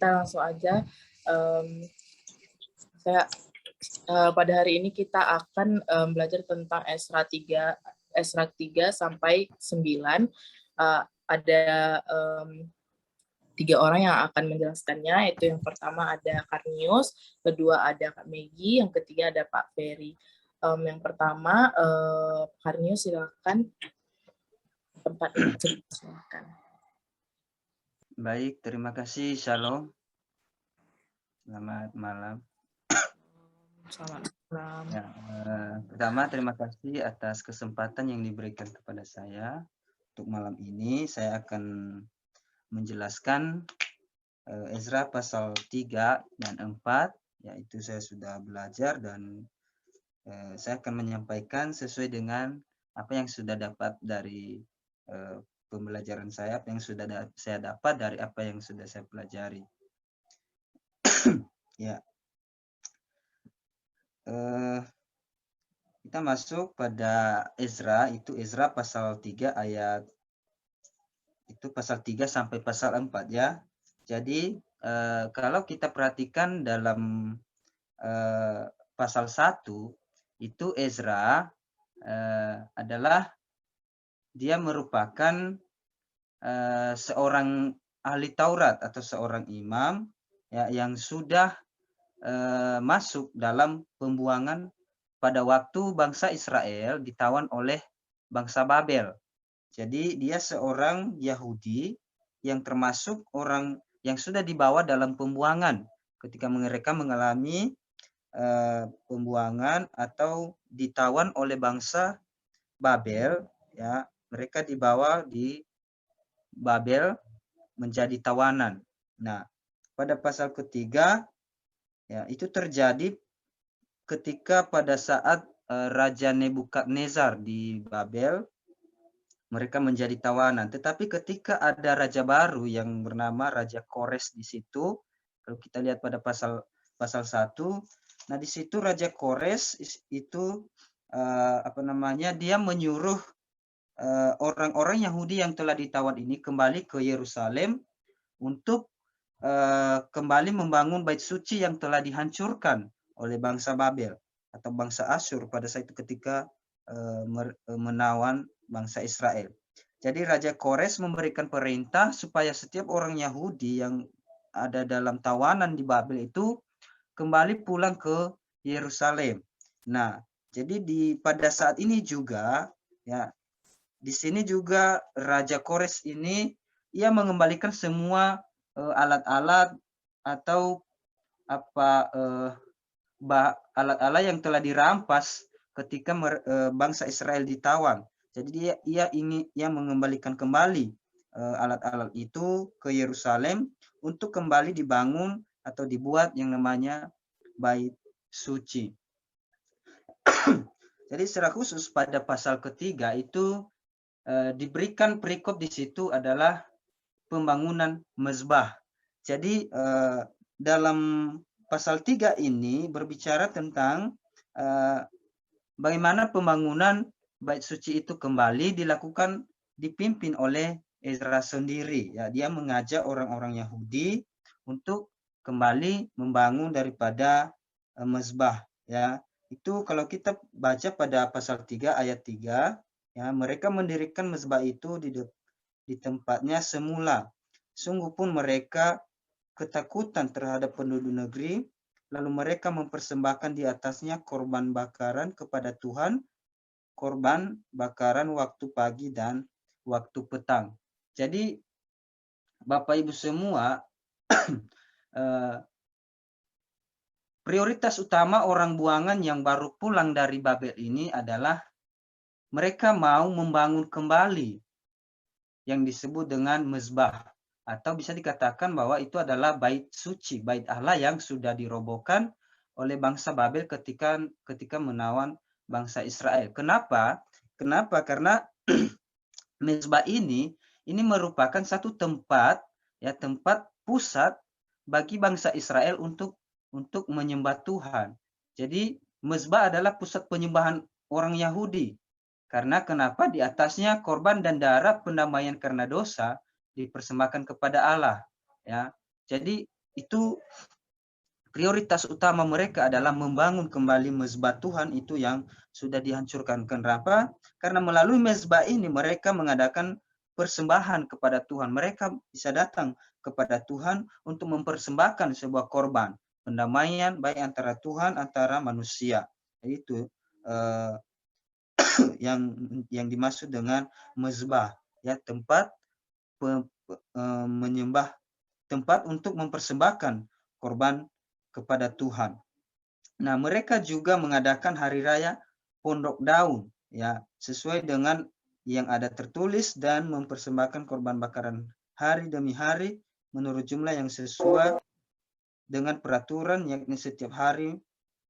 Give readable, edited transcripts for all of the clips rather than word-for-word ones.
kita langsung aja. Pada hari ini kita akan belajar tentang Esra 3 sampai 9. Ada 3 orang yang akan menjelaskannya, yaitu yang pertama ada Karnius, kedua ada Kak Megi, yang ketiga ada Pak Ferry. Yang pertama, Karnius silakan, tempatnya silakan. Baik, terima kasih. Shalom. Selamat malam. Selamat malam. Ya, pertama terima kasih atas kesempatan yang diberikan kepada saya. Untuk malam ini saya akan menjelaskan Ezra pasal 3 dan 4, yaitu saya sudah belajar dan saya akan menyampaikan sesuai dengan apa yang sudah dapat dari pembelajaran saya, apa yang sudah saya dapat dari apa yang sudah saya pelajari. Ya, kita masuk pada Ezra, itu Ezra pasal 3 ayat itu pasal 3 sampai pasal 4 ya. Jadi kalau kita perhatikan dalam pasal 1 itu Ezra adalah dia merupakan seorang ahli Taurat atau seorang imam ya, yang sudah masuk dalam pembuangan pada waktu bangsa Israel ditawan oleh bangsa Babel. Jadi dia seorang Yahudi yang termasuk orang yang sudah dibawa dalam pembuangan ketika mereka mengalami pembuangan atau ditawan oleh bangsa Babel ya, mereka dibawa di Babel menjadi tawanan. Nah, pada pasal ketiga ya, itu terjadi ketika pada saat Raja Nebukadnezar di Babel mereka menjadi tawanan. Tetapi ketika ada raja baru yang bernama Raja Kores di situ, kalau kita lihat pada pasal 1, nah di situ Raja Kores itu dia menyuruh orang-orang Yahudi yang telah ditawan ini kembali ke Yerusalem untuk kembali membangun bait suci yang telah dihancurkan oleh bangsa Babel atau bangsa Asyur pada saat itu ketika menawan bangsa Israel. Jadi Raja Kores memberikan perintah supaya setiap orang Yahudi yang ada dalam tawanan di Babel itu kembali pulang ke Yerusalem. Nah, jadi pada saat ini juga ya, di sini juga Raja Kores ini ia mengembalikan semua alat-alat atau alat-alat yang telah dirampas ketika bangsa Israel ditawan. Jadi ia mengembalikan kembali alat-alat itu ke Yerusalem untuk kembali dibangun atau dibuat yang namanya bait suci. Jadi secara khusus pada pasal ketiga itu diberikan perikop di situ adalah pembangunan mezbah. Jadi dalam pasal 3 ini berbicara tentang bagaimana pembangunan bait suci itu kembali dipimpin oleh Ezra sendiri. Ya, dia mengajak orang-orang Yahudi untuk kembali membangun daripada mezbah. Ya, itu kalau kita baca pada pasal 3 ayat 3, ya, mereka mendirikan mezbah itu di tempatnya semula. Sungguh pun mereka ketakutan terhadap penduduk negeri, lalu mereka mempersembahkan di atasnya korban bakaran kepada Tuhan, korban bakaran waktu pagi dan waktu petang. Jadi Bapak Ibu semua, prioritas utama orang buangan yang baru pulang dari Babel ini adalah mereka mau membangun kembali yang disebut dengan mezbah, atau bisa dikatakan bahwa itu adalah bait suci, bait Allah yang sudah dirobohkan oleh bangsa Babel ketika menawan bangsa Israel. Kenapa? Karena mezbah ini merupakan satu tempat pusat bagi bangsa Israel untuk menyembah Tuhan. Jadi mezbah adalah pusat penyembahan orang Yahudi. Karena kenapa? Di atasnya korban dan darah pendamaian karena dosa dipersembahkan kepada Allah. Ya, jadi itu prioritas utama mereka adalah membangun kembali mezbah Tuhan itu yang sudah dihancurkan. Kenapa? Karena melalui mezbah ini mereka mengadakan persembahan kepada Tuhan. Mereka bisa datang kepada Tuhan untuk mempersembahkan sebuah korban pendamaian baik antara Tuhan antara manusia. Itu yang dimaksud dengan mezbah, ya, tempat menyembah, tempat untuk mempersembahkan korban kepada Tuhan. Nah, mereka juga mengadakan hari raya Pondok Daun, ya, sesuai dengan yang ada tertulis, dan mempersembahkan korban bakaran hari demi hari menurut jumlah yang sesuai dengan peraturan, yakni setiap hari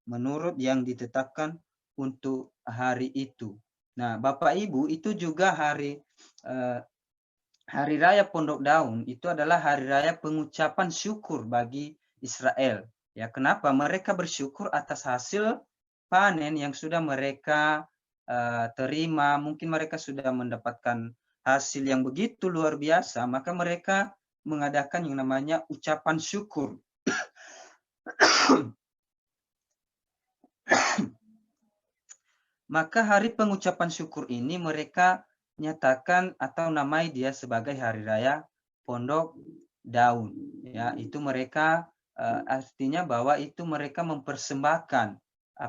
menurut yang ditetapkan untuk hari itu. Nah, Bapak Ibu, itu juga hari raya Pondok Daun itu adalah hari raya pengucapan syukur bagi Israel. Ya, kenapa? Mereka bersyukur atas hasil panen yang sudah mereka terima. Mungkin mereka sudah mendapatkan hasil yang begitu luar biasa, maka mereka mengadakan yang namanya ucapan syukur. Maka hari pengucapan syukur ini mereka nyatakan atau namai dia sebagai hari raya Pondok Daun. Ya, itu mereka artinya bahwa itu mereka mempersembahkan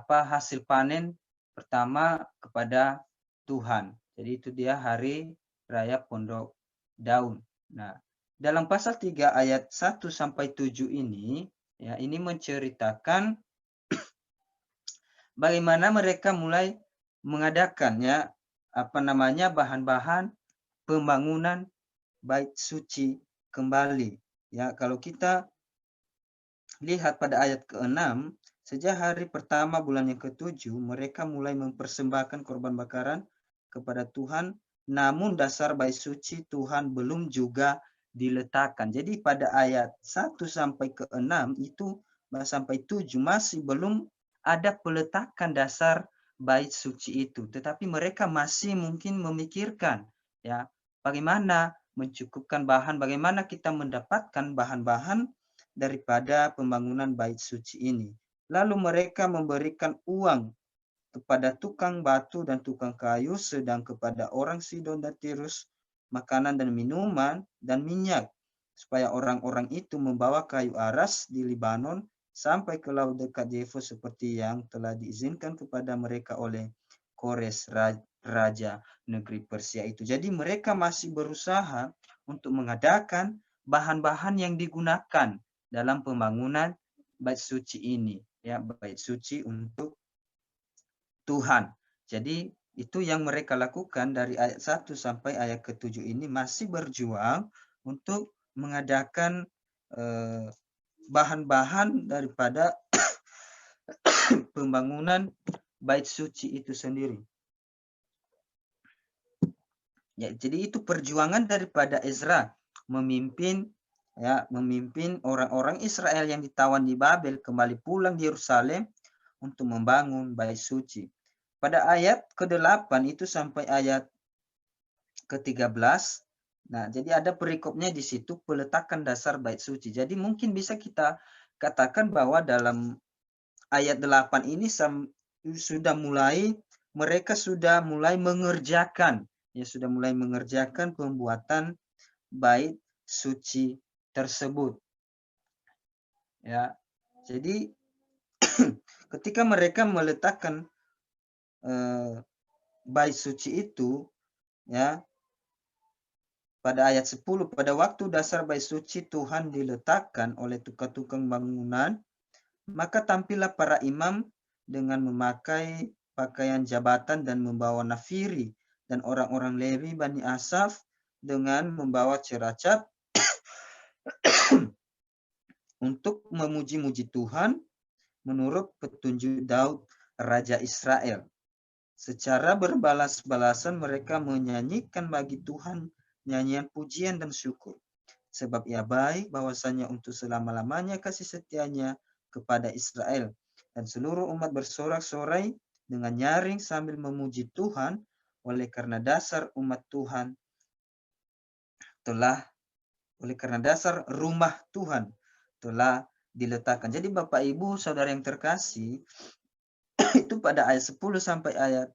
hasil panen pertama kepada Tuhan. Jadi itu dia hari raya Pondok Daun. Nah, dalam pasal 3 ayat 1 sampai 7 ini, ya, ini menceritakan bagaimana mereka mulai mengadakan, ya, bahan-bahan pembangunan bait suci kembali. Ya, kalau kita lihat pada ayat ke-6, sejak hari pertama bulan yang ke-7 mereka mulai mempersembahkan korban bakaran kepada Tuhan, namun dasar bait suci Tuhan belum juga diletakkan. Jadi pada ayat 1 sampai ke-6 itu sampai 7 masih belum ada peletakan dasar bait suci itu, tetapi mereka masih mungkin memikirkan, ya, bagaimana mencukupkan bahan, bagaimana kita mendapatkan bahan-bahan daripada pembangunan bait suci ini. Lalu mereka memberikan uang kepada tukang batu dan tukang kayu, sedang kepada orang Sidon dan Tirus makanan dan minuman dan minyak, supaya orang-orang itu membawa kayu aras di Libanon sampai ke laut dekat Yefus seperti yang telah diizinkan kepada mereka oleh Kores, raja negeri Persia itu. Jadi mereka masih berusaha untuk mengadakan bahan-bahan yang digunakan dalam pembangunan bait suci ini, ya, bait suci untuk Tuhan. Jadi itu yang mereka lakukan dari ayat 1 sampai ayat ke-7 ini, masih berjuang untuk mengadakan bahan-bahan daripada pembangunan bait suci itu sendiri. Ya, jadi itu perjuangan daripada Ezra memimpin orang-orang Israel yang ditawan di Babel kembali pulang di Yerusalem untuk membangun bait suci. Pada ayat ke-8 itu sampai ayat ke-13, nah, jadi ada perikopnya di situ, peletakan dasar bait suci. Jadi mungkin bisa kita katakan bahwa dalam ayat 8 ini mereka sudah mulai mengerjakan, ya, sudah mulai mengerjakan pembuatan bait suci tersebut. Ya. Jadi ketika mereka meletakkan bait suci itu, ya, pada ayat 10, pada waktu dasar bait suci Tuhan diletakkan oleh tukang-tukang bangunan, maka tampillah para imam dengan memakai pakaian jabatan dan membawa nafiri, dan orang-orang Lewi Bani Asaf dengan membawa ceracap untuk memuji-muji Tuhan menurut petunjuk Daud Raja Israel. Secara berbalas-balasan mereka menyanyikan bagi Tuhan nyanyian pujian dan syukur. Sebab ia baik, bahwasanya untuk selama-lamanya kasih setianya kepada Israel. Dan seluruh umat bersorak-sorai dengan nyaring sambil memuji Tuhan, oleh karena dasar rumah Tuhan telah diletakkan. Jadi Bapak Ibu Saudara yang terkasih, itu pada ayat 10 sampai ayat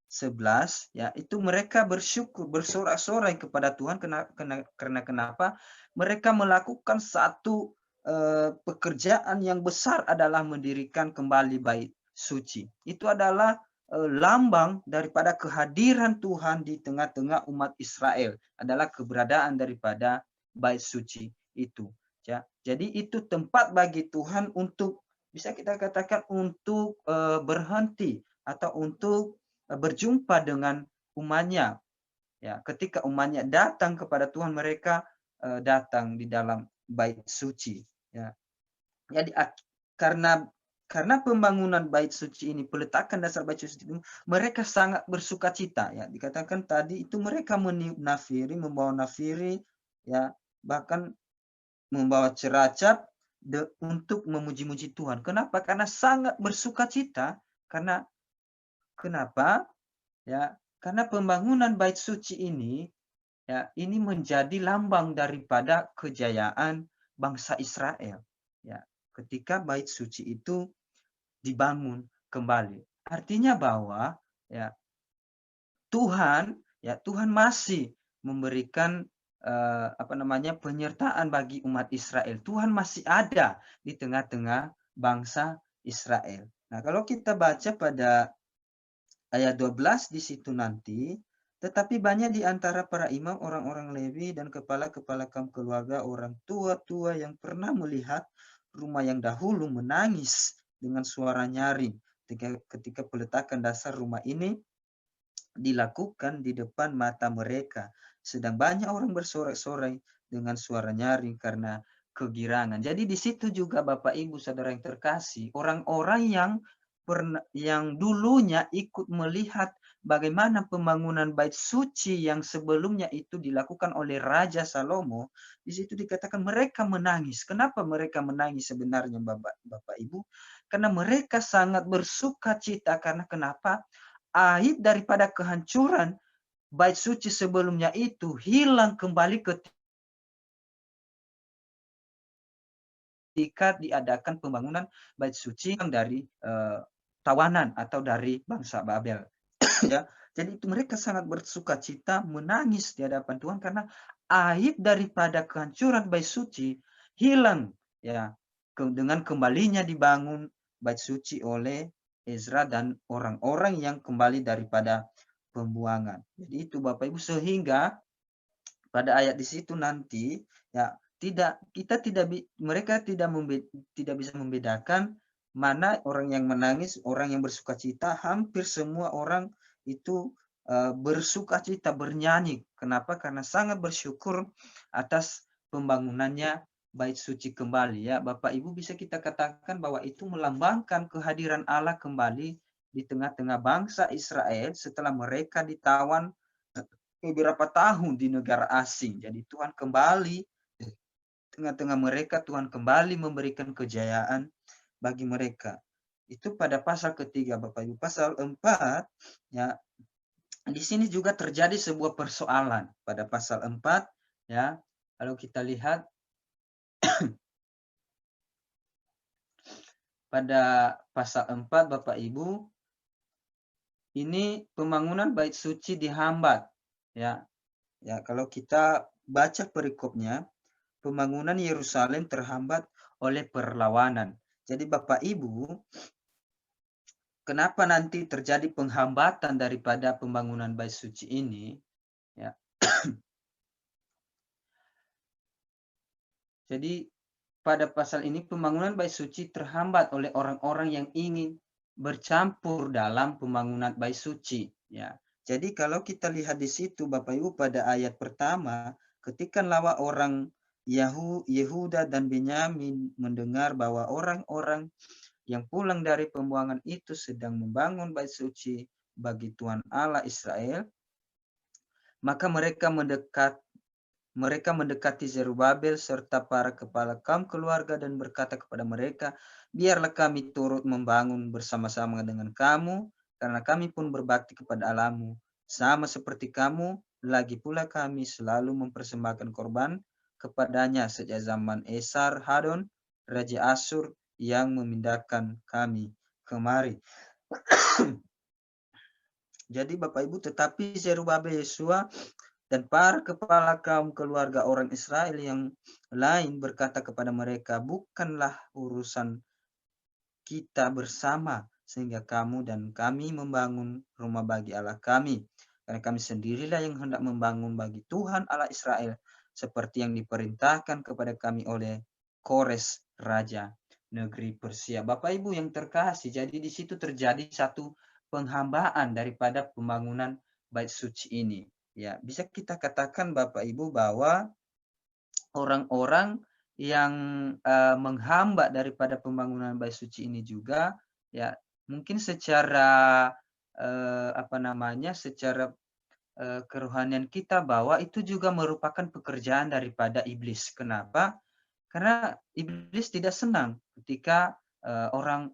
11 ya, itu mereka bersyukur, bersorak-sorai kepada Tuhan karena kenapa? Mereka melakukan satu pekerjaan yang besar adalah mendirikan kembali bait suci. Itu adalah lambang daripada kehadiran Tuhan di tengah-tengah umat Israel, adalah keberadaan daripada bait suci itu. Ya. Jadi itu tempat bagi Tuhan untuk, bisa kita katakan, untuk berhenti atau untuk berjumpa dengan umatnya. Ya, ketika umatnya datang kepada Tuhan, mereka datang di dalam bait suci. Ya. Jadi karena pembangunan bait suci ini, peletakan dasar bait suci itu, mereka sangat bersukacita. Ya, dikatakan tadi itu mereka membawa nafiri, ya, bahkan membawa ceracap untuk memuji-muji Tuhan. Kenapa? Karena sangat bersukacita. Kenapa? Ya, karena pembangunan bait suci ini, ya, ini menjadi lambang daripada kejayaan bangsa Israel. Ya, ketika bait suci itu dibangun kembali. Artinya bahwa ya Tuhan masih memberikan penyertaan bagi umat Israel. Tuhan masih ada di tengah-tengah bangsa Israel. Nah, kalau kita baca pada ayat 12 di situ nanti, tetapi banyak di antara para imam, orang-orang Lewi, dan kepala-kepala kaum keluarga, orang tua-tua yang pernah melihat rumah yang dahulu menangis dengan suara nyaring ketika peletakan dasar rumah ini dilakukan di depan mata mereka. Sedang banyak orang bersorak-sorai dengan suara nyaring karena kegirangan. Jadi di situ juga Bapak Ibu Saudara yang terkasih, orang-orang yang dulunya ikut melihat bagaimana pembangunan bait suci yang sebelumnya itu dilakukan oleh Raja Salomo, di situ dikatakan mereka menangis. Kenapa mereka menangis sebenarnya Bapak Ibu? Karena mereka sangat bersuka cita. Karena kenapa? Aib daripada kehancuran bait suci sebelumnya itu hilang kembali ketika diadakan pembangunan bait suci yang dari tawanan atau dari bangsa Babel. Ya, jadi itu mereka sangat bersuka cita, menangis di hadapan Tuhan karena aib daripada kehancuran bait suci hilang, ya, dengan kembalinya dibangun bait suci oleh Ezra dan orang-orang yang kembali daripada pembuangan. Jadi itu Bapak Ibu, sehingga pada ayat di situ nanti, ya, mereka tidak bisa membedakan mana orang yang menangis, orang yang bersukacita. Hampir semua orang itu bersukacita, bernyanyi. Kenapa? Karena sangat bersyukur atas pembangunannya bait suci kembali. Ya, Bapak Ibu, bisa kita katakan bahwa itu melambangkan kehadiran Allah kembali di tengah-tengah bangsa Israel setelah mereka ditawan beberapa tahun di negara asing. Jadi Tuhan kembali tengah-tengah mereka, Tuhan kembali memberikan kejayaan bagi mereka. Itu pada pasal ketiga, Bapak Ibu. Pasal 4, ya, di sini juga terjadi sebuah persoalan pada pasal 4, ya. Kalau kita lihat pada pasal 4, Bapak Ibu, ini pembangunan bait suci dihambat, ya. Ya, kalau kita baca perikopnya, pembangunan Yerusalem terhambat oleh perlawanan. Jadi Bapak Ibu, kenapa nanti terjadi penghambatan daripada pembangunan bait suci ini? Ya. Jadi pada pasal ini pembangunan bait suci terhambat oleh orang-orang yang ingin bercampur dalam pembangunan bait suci. Ya. Jadi kalau kita lihat di situ Bapak Ibu pada ayat pertama, ketika lawa orang Yehuda dan Benyamin mendengar bahwa orang-orang yang pulang dari pembuangan itu sedang membangun bait suci bagi Tuhan Allah Israel, maka mereka mendekati Zerubabel serta para kepala kaum keluarga dan berkata kepada mereka, biarlah kami turut membangun bersama-sama dengan kamu, karena kami pun berbakti kepada Allahmu, sama seperti kamu, lagi pula kami selalu mempersembahkan korban kepadanya sejak zaman Esar Hadon Raja Asyur yang memindahkan kami kemari. Jadi Bapak Ibu, tetapi Zerubabel, Yesua, dan para kepala kaum keluarga orang Israel yang lain berkata kepada mereka, bukanlah urusan kita bersama sehingga kamu dan kami membangun rumah bagi Allah kami. Karena kami sendirilah yang hendak membangun bagi Tuhan Allah Israel seperti yang diperintahkan kepada kami oleh Kores, Raja negeri Persia. Bapak Ibu yang terkasih, jadi di situ terjadi satu penghambaan daripada pembangunan bait suci ini. Ya, bisa kita katakan Bapak Ibu bahwa orang-orang yang menghambat daripada pembangunan bait suci ini juga ya mungkin secara secara kerohanian kita bahwa itu juga merupakan pekerjaan daripada iblis. Kenapa? Karena iblis tidak senang ketika orang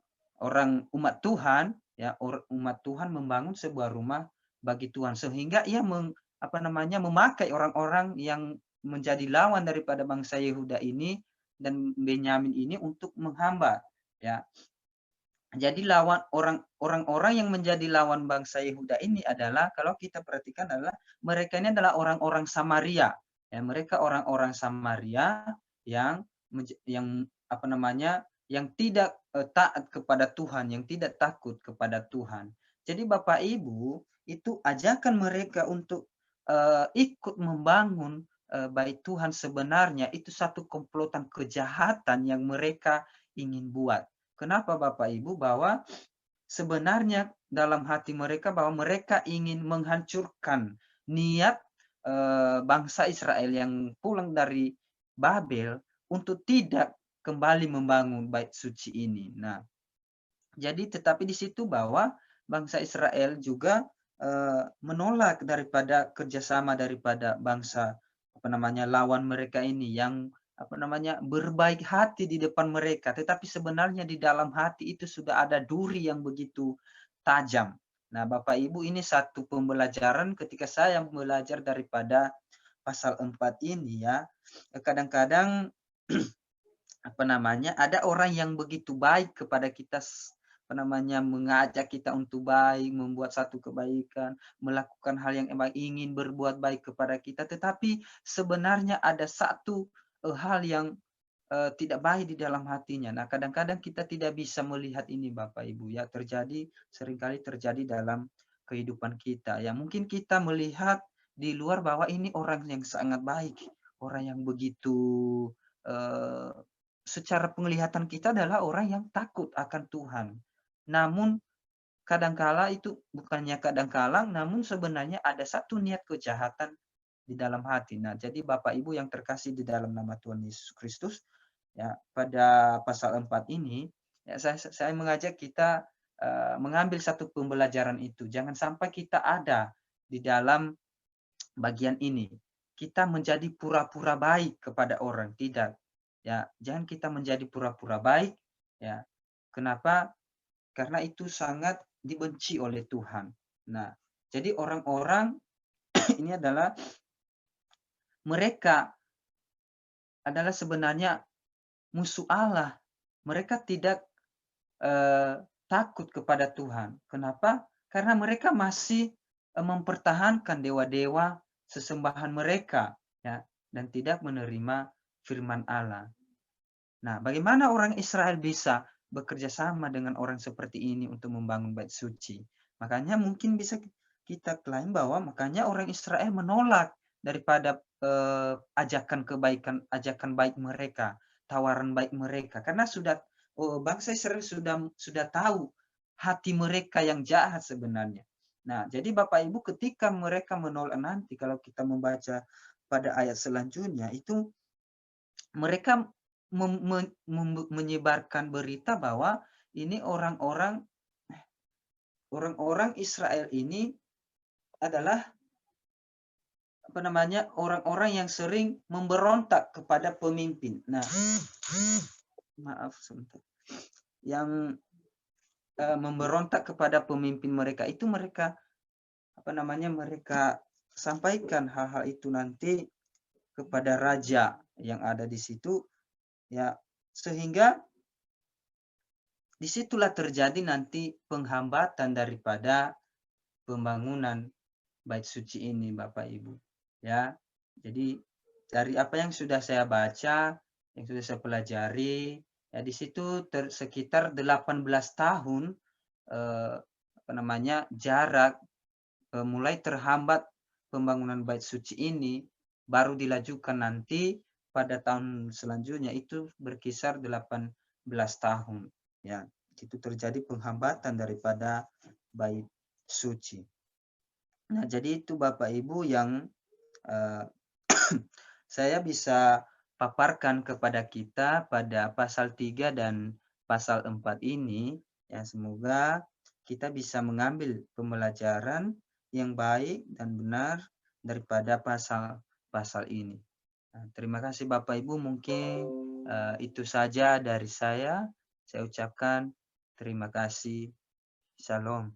umat Tuhan ya umat Tuhan membangun sebuah rumah bagi Tuhan sehingga ia memakai orang-orang yang menjadi lawan daripada bangsa Yehuda ini dan Benyamin ini untuk menghambat ya. Jadi orang-orang yang menjadi lawan bangsa Yehuda ini adalah kalau kita perhatikan adalah mereka ini adalah orang-orang Samaria. Ya, mereka orang-orang Samaria yang yang tidak taat kepada Tuhan, yang tidak takut kepada Tuhan. Jadi Bapak Ibu itu ajakan mereka untuk ikut membangun bait Tuhan sebenarnya itu satu komplotan kejahatan yang mereka ingin buat. Kenapa Bapak Ibu? Bahwa sebenarnya dalam hati mereka bahwa mereka ingin menghancurkan niat bangsa Israel yang pulang dari Babel untuk tidak kembali membangun bait suci ini. Nah, jadi tetapi di situ bahwa bangsa Israel juga menolak daripada kerjasama daripada bangsa lawan mereka ini yang berbaik hati di depan mereka, tetapi sebenarnya di dalam hati itu sudah ada duri yang begitu tajam. Nah, Bapak Ibu, ini satu pembelajaran ketika saya belajar daripada pasal 4 ini ya. Kadang-kadang ada orang yang begitu baik kepada kita mengajak kita untuk baik, membuat satu kebaikan, melakukan hal yang emang ingin berbuat baik kepada kita, tetapi sebenarnya ada satu hal yang tidak baik di dalam hatinya. Nah, kadang-kadang kita tidak bisa melihat ini Bapak Ibu ya, seringkali terjadi dalam kehidupan kita. Ya, mungkin kita melihat di luar bahwa ini orang yang sangat baik, orang yang begitu secara penglihatan kita adalah orang yang takut akan Tuhan. Namun namun sebenarnya ada satu niat kejahatan di dalam hati. Nah, jadi Bapak Ibu yang terkasih di dalam nama Tuhan Yesus Kristus, ya, pada pasal 4 ini, ya, saya mengajak kita mengambil satu pembelajaran itu. Jangan sampai kita ada di dalam bagian ini. Kita menjadi pura-pura baik kepada orang, tidak. Ya, jangan kita menjadi pura-pura baik, ya. Kenapa? Karena itu sangat dibenci oleh Tuhan. Nah, jadi orang-orang ini adalah mereka adalah sebenarnya musuh Allah. Mereka tidak takut kepada Tuhan. Kenapa? Karena mereka masih mempertahankan dewa-dewa sesembahan mereka, ya, dan tidak menerima firman Allah. Nah, bagaimana orang Israel bisa bekerja sama dengan orang seperti ini untuk membangun bait suci? Makanya mungkin bisa kita klaim bahwa makanya orang Israel menolak daripada ajakan kebaikan, ajakan baik mereka, tawaran baik mereka, karena bangsa Israel sudah tahu hati mereka yang jahat sebenarnya. Nah, jadi Bapak Ibu ketika mereka menolak nanti kalau kita membaca pada ayat selanjutnya itu mereka menyebarkan berita bahwa ini orang-orang Israel ini adalah orang-orang yang sering memberontak kepada pemimpin. Nah, maaf sebentar. Yang memberontak kepada pemimpin mereka itu mereka mereka sampaikan hal-hal itu nanti kepada raja yang ada di situ, ya, sehingga disitulah terjadi nanti penghambatan daripada pembangunan bait suci ini, Bapak Ibu. Ya, jadi dari apa yang sudah saya baca, yang sudah saya pelajari, ya di situ sekitar 18 tahun jarak mulai terhambat pembangunan bait suci ini, baru dilajukan nanti pada tahun selanjutnya itu berkisar 18 tahun. Ya, itu terjadi penghambatan daripada bait suci. Nah, jadi itu Bapak Ibu yang saya bisa paparkan kepada kita pada pasal 3 dan pasal 4 ini. Ya, semoga kita bisa mengambil pembelajaran yang baik dan benar daripada pasal-pasal ini. Nah, terima kasih Bapak Ibu, mungkin itu saja dari saya. Saya ucapkan terima kasih. Shalom.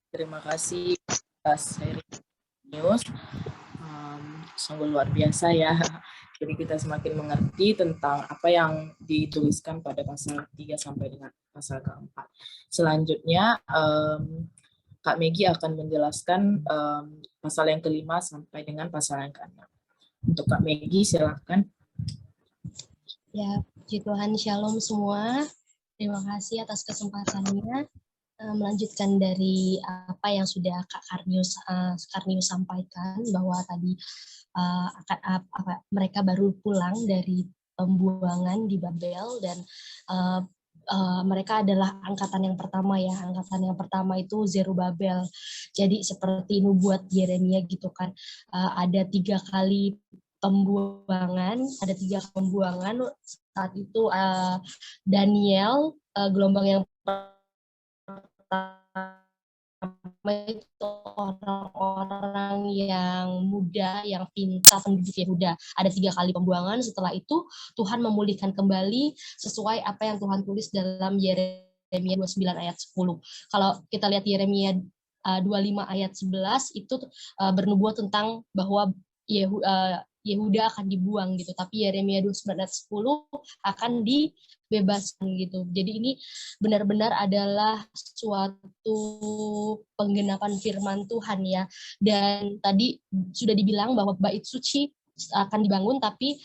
Terima kasih atas news. Sungguh luar biasa ya. Jadi kita semakin mengerti tentang apa yang dituliskan pada pasal 3 sampai dengan pasal keempat. Selanjutnya Kak Megi akan menjelaskan pasal yang kelima sampai dengan pasal yang keenam. Untuk Kak Megi, silakan. Ya, puji Tuhan, shalom semua. Terima kasih atas kesempatannya. Melanjutkan dari apa yang sudah Kak Karnius sampaikan, bahwa tadi mereka baru pulang dari pembuangan di Babel, dan mereka adalah angkatan yang pertama ya. Angkatan yang pertama itu Zerubabel. Jadi seperti nubuat Yeremia gitu kan, ada 3 kali pembuangan, saat itu Daniel, gelombang yang pertama itu orang-orang yang muda, yang pintar, penduduk Yehuda. Ada 3 kali pembuangan. Setelah itu Tuhan memulihkan kembali sesuai apa yang Tuhan tulis dalam Yeremia 29 ayat 10. Kalau kita lihat Yeremia 25 ayat 11 itu bernubuat tentang bahwa Yehuda akan dibuang gitu, tapi Yeremia 29 ayat 10 akan dibebaskan gitu. Jadi ini benar-benar adalah suatu penggenapan firman Tuhan ya. Dan tadi sudah dibilang bahwa bait suci akan dibangun, tapi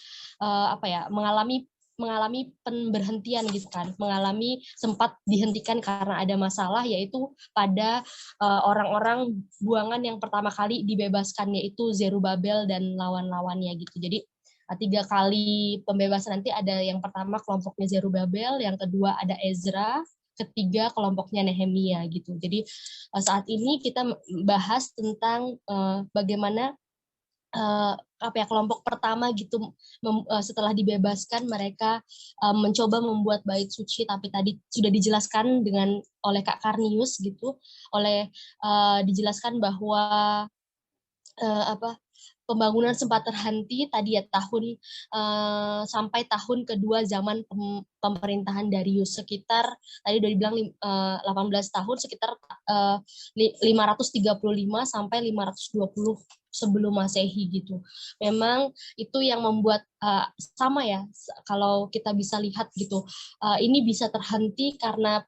mengalami pemberhentian gitu kan, sempat dihentikan karena ada masalah, yaitu pada orang-orang buangan yang pertama kali dibebaskan, yaitu Zerubabel dan lawan-lawannya gitu. Jadi 3 kali pembebasan nanti ada yang pertama kelompoknya Zerubabel, yang kedua ada Ezra, ketiga kelompoknya Nehemia gitu. Jadi saat ini kita bahas tentang bagaimana kelompok pertama gitu setelah dibebaskan mereka mencoba membuat bait suci, tapi tadi sudah dijelaskan oleh Kak Karnius gitu, dijelaskan bahwa pembangunan sempat terhenti tadi ya sampai tahun kedua zaman pemerintahan Darius, sekitar tadi udah dibilang 18 tahun, sekitar 535 sampai 520 sebelum Masehi gitu. Memang itu yang membuat sama ya, kalau kita bisa lihat gitu, ini bisa terhenti karena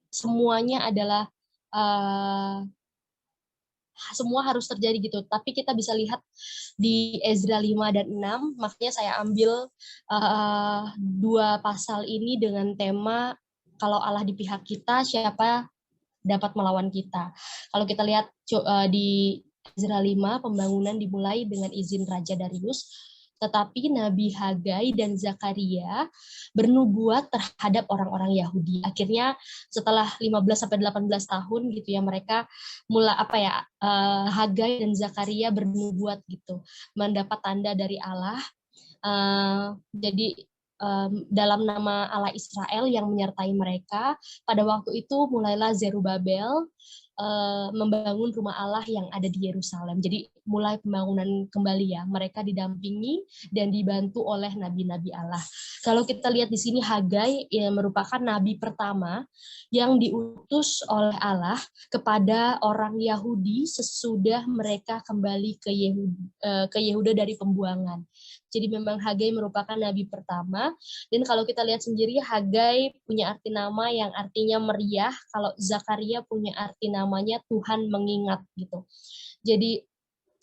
semuanya adalah semua harus terjadi gitu. Tapi kita bisa lihat di Ezra 5 dan 6, makanya saya ambil 2 pasal ini dengan tema kalau Allah di pihak kita, siapa dapat melawan kita. Kalau kita lihat di Ezra 5, pembangunan dimulai dengan izin Raja Darius, tetapi Nabi Hagai dan Zakaria bernubuat terhadap orang-orang Yahudi. Akhirnya setelah 15-18 tahun gitu ya, mereka Hagai dan Zakaria bernubuat gitu, mendapat tanda dari Allah. Jadi dalam nama Allah Israel yang menyertai mereka. Pada waktu itu mulailah Zerubabel membangun rumah Allah yang ada di Yerusalem. Jadi mulai pembangunan kembali ya. Mereka didampingi dan dibantu oleh nabi-nabi Allah. Kalau kita lihat di sini Hagai merupakan nabi pertama yang diutus oleh Allah kepada orang Yahudi sesudah mereka kembali ke Yehuda dari pembuangan. Jadi memang Hagai merupakan nabi pertama. Dan kalau kita lihat sendiri, Hagai punya arti nama yang artinya meriah. Kalau Zakaria punya arti namanya Tuhan mengingat gitu. Jadi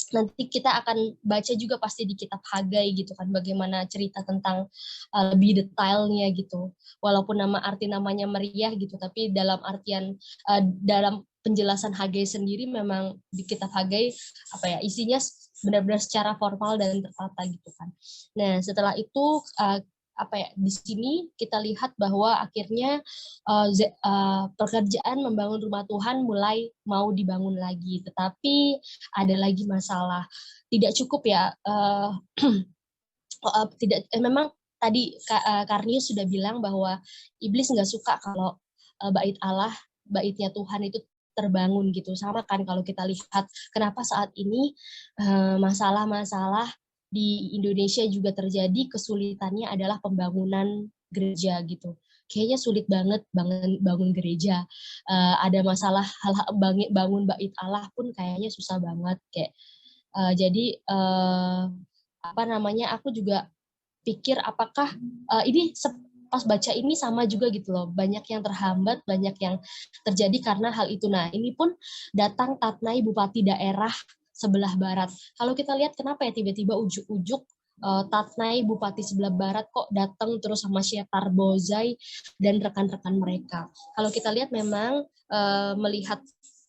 nanti kita akan baca juga pasti di kitab Hagai gitu kan, bagaimana cerita tentang lebih detailnya gitu. Walaupun arti namanya meriah gitu, tapi dalam artian dalam penjelasan Hagai sendiri memang di kitab Hagai isinya benar-benar secara formal dan tertata gitu kan. Nah, setelah itu di sini kita lihat bahwa akhirnya pekerjaan membangun rumah Tuhan mulai mau dibangun lagi, tetapi ada lagi masalah. Tidak cukup ya, memang tadi Karnius sudah bilang bahwa iblis nggak suka kalau bait Allah, baitnya Tuhan itu terbangun gitu. Sama kan kalau kita lihat kenapa saat ini masalah-masalah di Indonesia juga terjadi, kesulitannya adalah pembangunan gereja gitu. Kayaknya sulit banget bangun gereja. Ada masalah hal bangun bait Allah pun kayaknya susah banget kayak. Jadi aku juga pikir apakah ini pas baca ini sama juga gitu loh, banyak yang terhambat, banyak yang terjadi karena hal itu. Nah, ini pun datang Tatnai Bupati daerah sebelah barat. Kalau kita lihat kenapa ya tiba-tiba ujuk-ujuk Tatnai Bupati sebelah barat kok datang terus sama Syetar Bozai dan rekan-rekan mereka. Kalau kita lihat memang melihat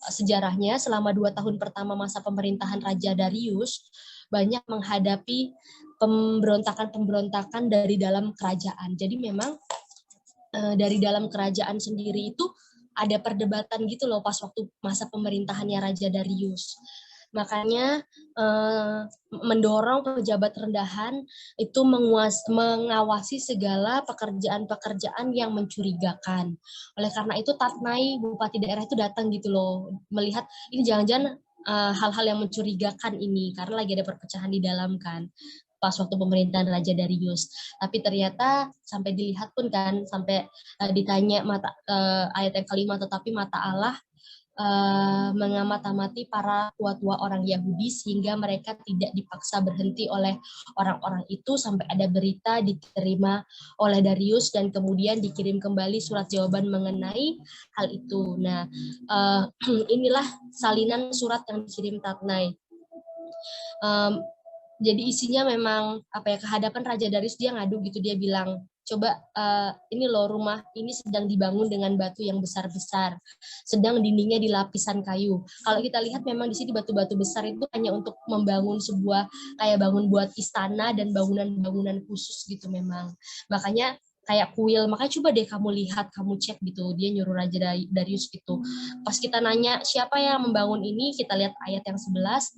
sejarahnya selama 2 tahun pertama masa pemerintahan Raja Darius banyak menghadapi pemberontakan dari dalam kerajaan. Jadi memang dari dalam kerajaan sendiri itu ada perdebatan gitu loh pas waktu masa pemerintahannya Raja Darius. Makanya mendorong pejabat rendahan itu mengawasi segala pekerjaan-pekerjaan yang mencurigakan. Oleh karena itu Tatnai Bupati daerah itu datang gitu loh, melihat ini jangan-jangan hal-hal yang mencurigakan ini karena lagi ada perpecahan di dalam kan pas waktu pemerintahan Raja Darius. Tapi ternyata sampai dilihat pun kan sampai ditanya ayat yang kelima, tetapi mata Allah mengamati para tua-tua orang Yahudi sehingga mereka tidak dipaksa berhenti oleh orang-orang itu sampai ada berita diterima oleh Darius dan kemudian dikirim kembali surat jawaban mengenai hal itu. Nah, inilah salinan surat yang dikirim Tatnai. Jadi isinya memang kehadapan Raja Darius, dia ngadu gitu, dia bilang coba ini loh rumah ini sedang dibangun dengan batu yang besar-besar, sedang dindingnya dilapisan kayu. Kalau kita lihat memang di sini batu-batu besar itu hanya untuk membangun sebuah kayak bangun buat istana dan bangunan-bangunan khusus gitu memang. Makanya kayak kuil, makanya coba deh kamu lihat, kamu cek gitu, dia nyuruh Raja Darius gitu. Pas kita nanya siapa yang membangun ini, kita lihat ayat yang 11.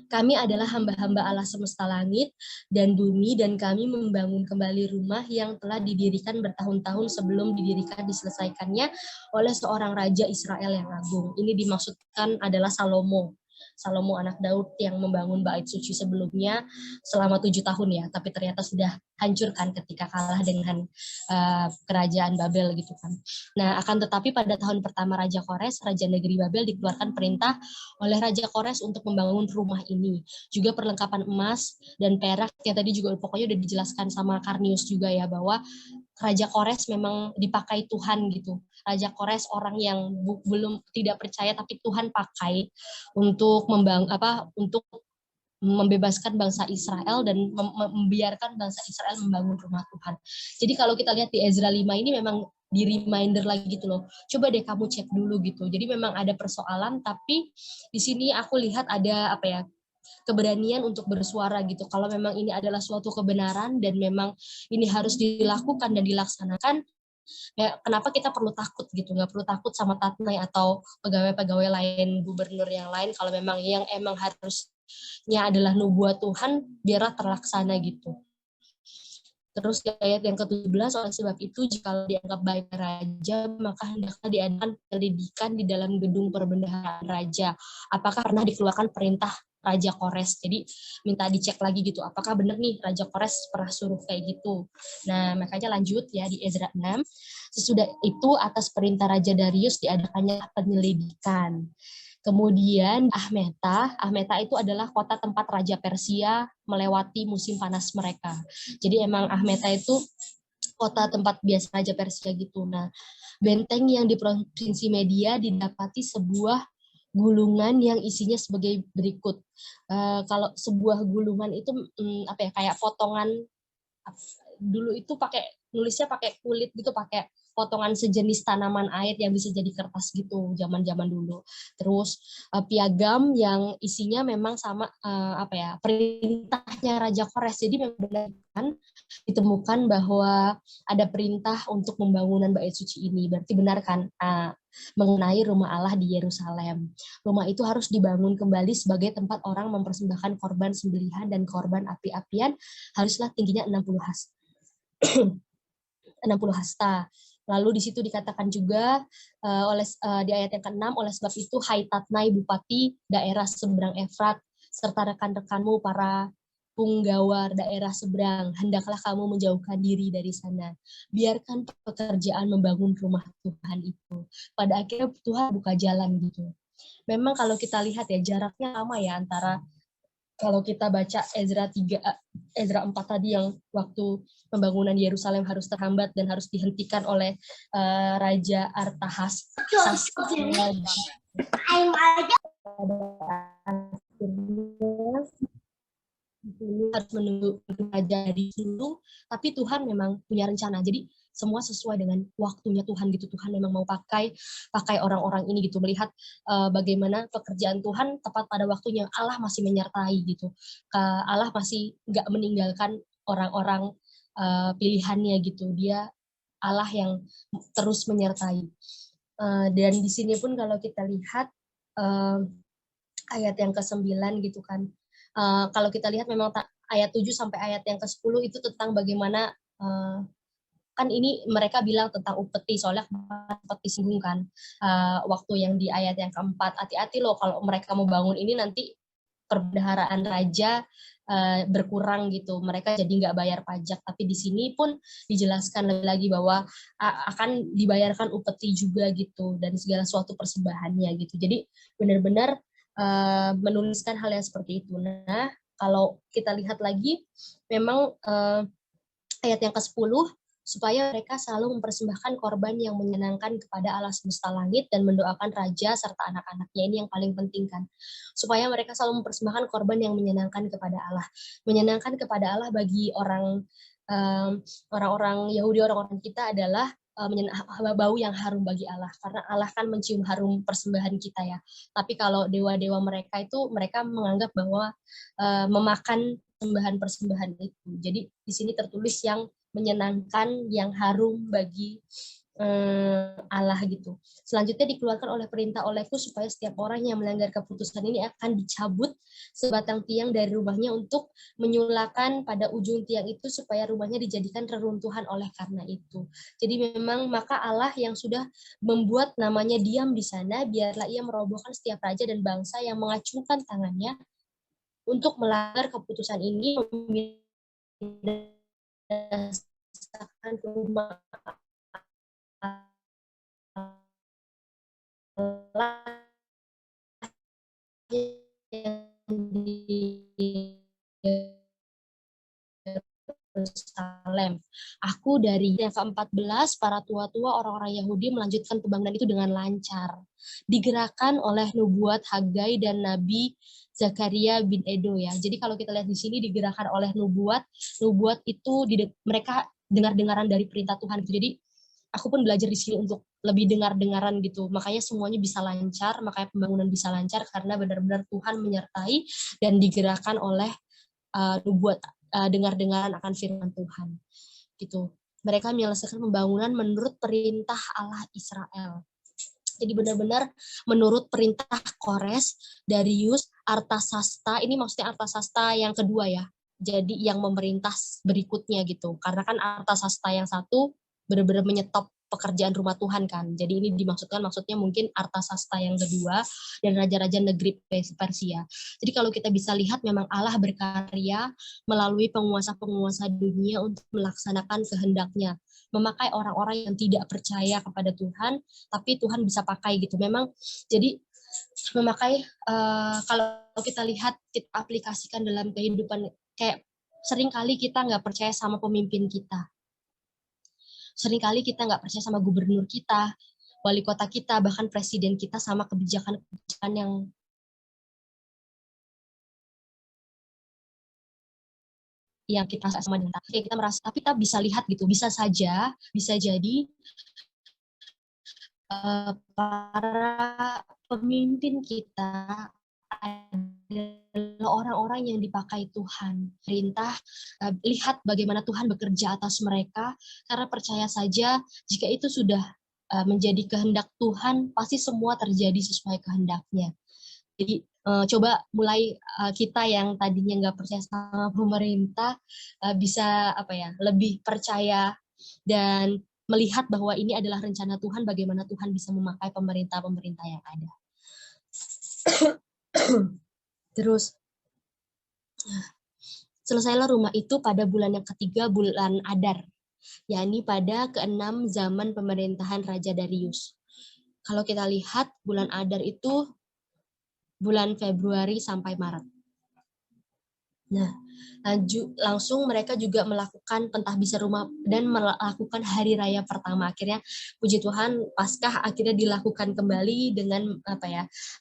Kami adalah hamba-hamba Allah semesta langit dan bumi, dan kami membangun kembali rumah yang telah didirikan bertahun-tahun sebelum diselesaikannya oleh seorang raja Israel yang agung. Ini dimaksudkan adalah Salomo anak Daud yang membangun bait suci sebelumnya selama 7 tahun ya, tapi ternyata sudah hancurkan ketika kalah dengan kerajaan Babel gitu kan. Nah, akan tetapi pada tahun pertama Raja Kores, Raja Negeri Babel, dikeluarkan perintah oleh Raja Kores untuk membangun rumah ini. Juga perlengkapan emas dan perak yang tadi juga pokoknya udah dijelaskan sama Karnius juga ya, bahwa Raja Kores memang dipakai Tuhan gitu. Raja Kores orang yang belum tidak percaya tapi Tuhan pakai untuk untuk membebaskan bangsa Israel dan membiarkan bangsa Israel membangun rumah Tuhan. Jadi kalau kita lihat di Ezra 5 ini memang di reminder lagi gitu loh. Coba deh kamu cek dulu gitu. Jadi memang ada persoalan, tapi di sini aku lihat ada keberanian untuk bersuara gitu. Kalau memang ini adalah suatu kebenaran dan memang ini harus dilakukan dan dilaksanakan, ya kenapa kita perlu takut gitu? Nggak perlu takut sama Tatnai atau pegawai-pegawai lain, gubernur yang lain, kalau memang yang emang harusnya adalah nubuat Tuhan, biarlah terlaksana gitu. Terus di ayat yang ke-17, oleh sebab itu jika dianggap baik raja, maka hendaklah diadakan penyelidikan di dalam gedung perbendaharaan raja. Apakah pernah dikeluarkan perintah Raja Kores? Jadi minta dicek lagi gitu, apakah benar nih Raja Kores pernah suruh kayak gitu. Nah, makanya lanjut ya di Ezra 6. Sesudah itu atas perintah Raja Darius diadakannya penyelidikan. Kemudian Ahmeta itu adalah kota tempat Raja Persia melewati musim panas mereka. Jadi emang Ahmeta itu kota tempat biasa Raja Persia gitu. Nah, benteng yang di provinsi Media didapati sebuah gulungan yang isinya sebagai berikut. Kalau sebuah gulungan itu apa ya, kayak potongan, dulu itu nulisnya pakai kulit gitu, pakai potongan sejenis tanaman air yang bisa jadi kertas gitu zaman-zaman dulu. Terus piagam yang isinya memang sama apa ya, perintahnya Raja Kores. Jadi memang benar kan ditemukan bahwa ada perintah untuk pembangunan bait suci ini. Berarti benar kan mengenai rumah Allah di Yerusalem. Rumah itu harus dibangun kembali sebagai tempat orang mempersembahkan korban sembelihan dan korban api-apian, haruslah tingginya 60 hasta. Lalu di situ dikatakan juga di ayat yang ke-6, oleh sebab itu hai Tatnai bupati daerah seberang Efrat serta rekan-rekanmu para punggawar daerah seberang, hendaklah kamu menjauhkan diri dari sana. Biarkan pekerjaan membangun rumah Tuhan itu. Pada akhirnya Tuhan buka jalan gitu. Memang kalau kita lihat ya, jaraknya lama ya antara kalau kita baca Ezra 4 tadi yang waktu pembangunan Yerusalem harus terhambat dan harus dihentikan oleh Raja Artahsas. Harus menunggu raja di situ, tapi Tuhan memang punya rencana. Jadi semua sesuai dengan waktunya Tuhan gitu. Tuhan memang mau pakai orang-orang ini gitu, melihat bagaimana pekerjaan Tuhan tepat pada waktunya. Allah masih menyertai gitu. Allah masih nggak meninggalkan orang-orang pilihannya gitu. Dia Allah yang terus menyertai. Dan di sini pun kalau kita lihat ayat yang ke-9 gitu kan. Kalau kita lihat memang ayat 7 sampai ayat yang ke-10 itu tentang bagaimana kan ini mereka bilang tentang upeti, soalnya upeti singgung kan. Waktu yang di ayat yang keempat, hati-hati loh kalau mereka mau bangun ini nanti perbendaharaan raja berkurang gitu, mereka jadi nggak bayar pajak. Tapi di sini pun dijelaskan lagi bahwa akan dibayarkan upeti juga gitu, dan segala suatu persembahannya gitu. Jadi benar-benar menuliskan hal yang seperti itu. Nah, kalau kita lihat lagi, memang ayat yang ke-10, supaya mereka selalu mempersembahkan korban yang menyenangkan kepada Allah semesta langit dan mendoakan raja serta anak-anaknya. Ini yang paling penting kan. Supaya mereka selalu mempersembahkan korban yang menyenangkan kepada Allah. Menyenangkan kepada Allah bagi orang-orang Yahudi, orang-orang kita adalah bau yang harum bagi Allah, karena Allah kan mencium harum persembahan kita ya. Tapi kalau dewa-dewa mereka itu, mereka menganggap bahwa memakan persembahan itu. Jadi di sini tertulis yang menyenangkan, yang harum bagi Allah gitu. Selanjutnya dikeluarkan oleh perintah olehku supaya setiap orang yang melanggar keputusan ini akan dicabut sebatang tiang dari rumahnya untuk menyulakan pada ujung tiang itu supaya rumahnya dijadikan reruntuhan oleh karena itu. Jadi memang maka Allah yang sudah membuat namanya diam di sana, biarlah ia merobohkan setiap raja dan bangsa yang mengacungkan tangannya untuk melanggar keputusan ini, memindahkan rumah Allah yang di Yerusalem. Aku dari yang ke-14, para tua-tua orang-orang Yahudi melanjutkan pembangunan itu dengan lancar. Digerakkan oleh nubuat Hagai dan Nabi Zakaria bin Edo ya. Jadi kalau kita lihat di sini digerakkan oleh nubuat itu mereka dengar-dengaran dari perintah Tuhan. Jadi aku pun belajar di sini untuk lebih dengar-dengaran gitu. Makanya semuanya bisa lancar, makanya pembangunan bisa lancar karena benar-benar Tuhan menyertai dan digerakkan oleh nubuat dengar-dengaran akan firman Tuhan. Gitu. Mereka menyelesaikan pembangunan menurut perintah Allah Israel. Jadi benar-benar menurut perintah Kores, Darius, Artasasta, ini maksudnya Artasasta yang kedua ya. jadi yang memerintah berikutnya gitu. Karena kan Artasasta yang satu benar-benar menyetop pekerjaan rumah Tuhan kan. Jadi ini maksudnya mungkin Artasasta yang kedua dan raja-raja negeri Persia. Jadi kalau kita bisa lihat memang Allah berkarya melalui penguasa-penguasa dunia untuk melaksanakan kehendaknya. Memakai orang-orang yang tidak percaya kepada Tuhan, tapi Tuhan bisa pakai gitu. Memang jadi memakai kalau kita lihat, kita aplikasikan dalam kehidupan, kayak seringkali kita nggak percaya sama pemimpin kita. Seringkali kita nggak percaya sama gubernur kita, wali kota kita, bahkan presiden kita sama kebijakan-kebijakan yang kita sama dengan kita merasa, tapi kita bisa lihat gitu, bisa jadi para pemimpin kita adalah orang-orang yang dipakai Tuhan. Perintah, lihat bagaimana Tuhan bekerja atas mereka, karena percaya saja jika itu sudah menjadi kehendak Tuhan, pasti semua terjadi sesuai kehendaknya. Jadi coba mulai kita yang tadinya nggak percaya sama pemerintah bisa lebih percaya dan melihat bahwa ini adalah rencana Tuhan, bagaimana Tuhan bisa memakai pemerintah-pemerintah yang ada. Terus selesailah rumah itu pada bulan yang ketiga, bulan Adar, yakni pada ke-6 zaman pemerintahan Raja Darius. Kalau kita lihat bulan Adar itu bulan Februari sampai Maret. Nah, langsung mereka juga melakukan pentahbisan rumah dan melakukan hari raya pertama. Akhirnya puji Tuhan, Paskah akhirnya dilakukan kembali dengan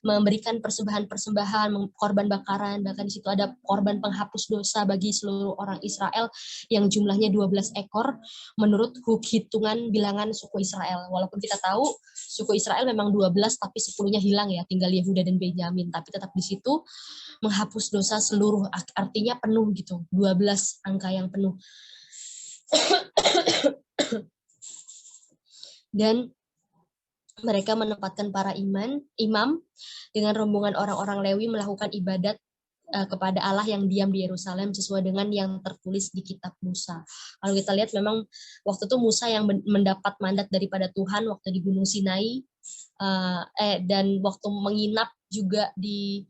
memberikan persembahan-persembahan, korban bakaran, bahkan di situ ada korban penghapus dosa bagi seluruh orang Israel yang jumlahnya 12 ekor menurut hitungan bilangan suku Israel. Walaupun kita tahu suku Israel memang 12 tapi 10-nya hilang ya, tinggal Yehuda dan Benyamin, tapi tetap di situ menghapus dosa seluruh, artinya penuh gitu, 12 angka yang penuh. Dan mereka menempatkan para imam dengan rombongan orang-orang Lewi melakukan ibadat kepada Allah yang diam di Yerusalem sesuai dengan yang tertulis di kitab Musa. Kalau kita lihat memang waktu itu Musa yang mendapat mandat daripada Tuhan waktu di Gunung Sinai, dan waktu menginap juga di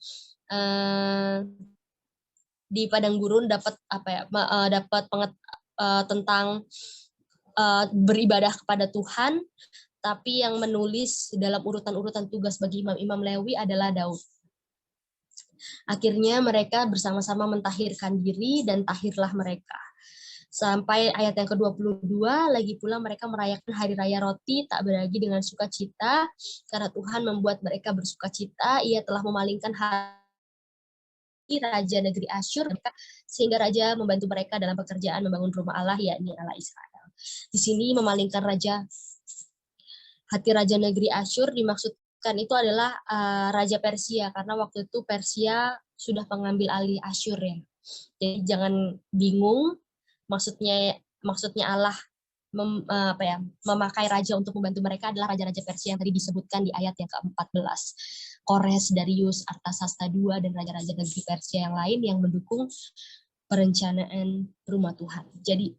padang gurun dapat tentang beribadah kepada Tuhan, tapi yang menulis dalam urutan-urutan tugas bagi imam-imam Lewi adalah Daud. Akhirnya mereka bersama-sama mentahirkan diri dan tahirlah mereka. Sampai ayat yang ke-22, lagi pula mereka merayakan hari raya roti tak beragi dengan sukacita, karena Tuhan membuat mereka bersukacita, ia telah memalingkan raja negeri Asyur, sehingga raja membantu mereka dalam pekerjaan membangun rumah Allah, yakni Allah Israel. Di sini memalingkan hati raja negeri Asyur dimaksudkan itu adalah raja Persia, karena waktu itu Persia sudah mengambil alih Asyur ya. Jadi jangan bingung, maksudnya Allah memakai raja untuk membantu mereka adalah raja-raja Persia yang tadi disebutkan di ayat yang ke-14. Kores, Darius, Artasasta II, dan raja-raja negeri Persia yang lain yang mendukung perencanaan rumah Tuhan. Jadi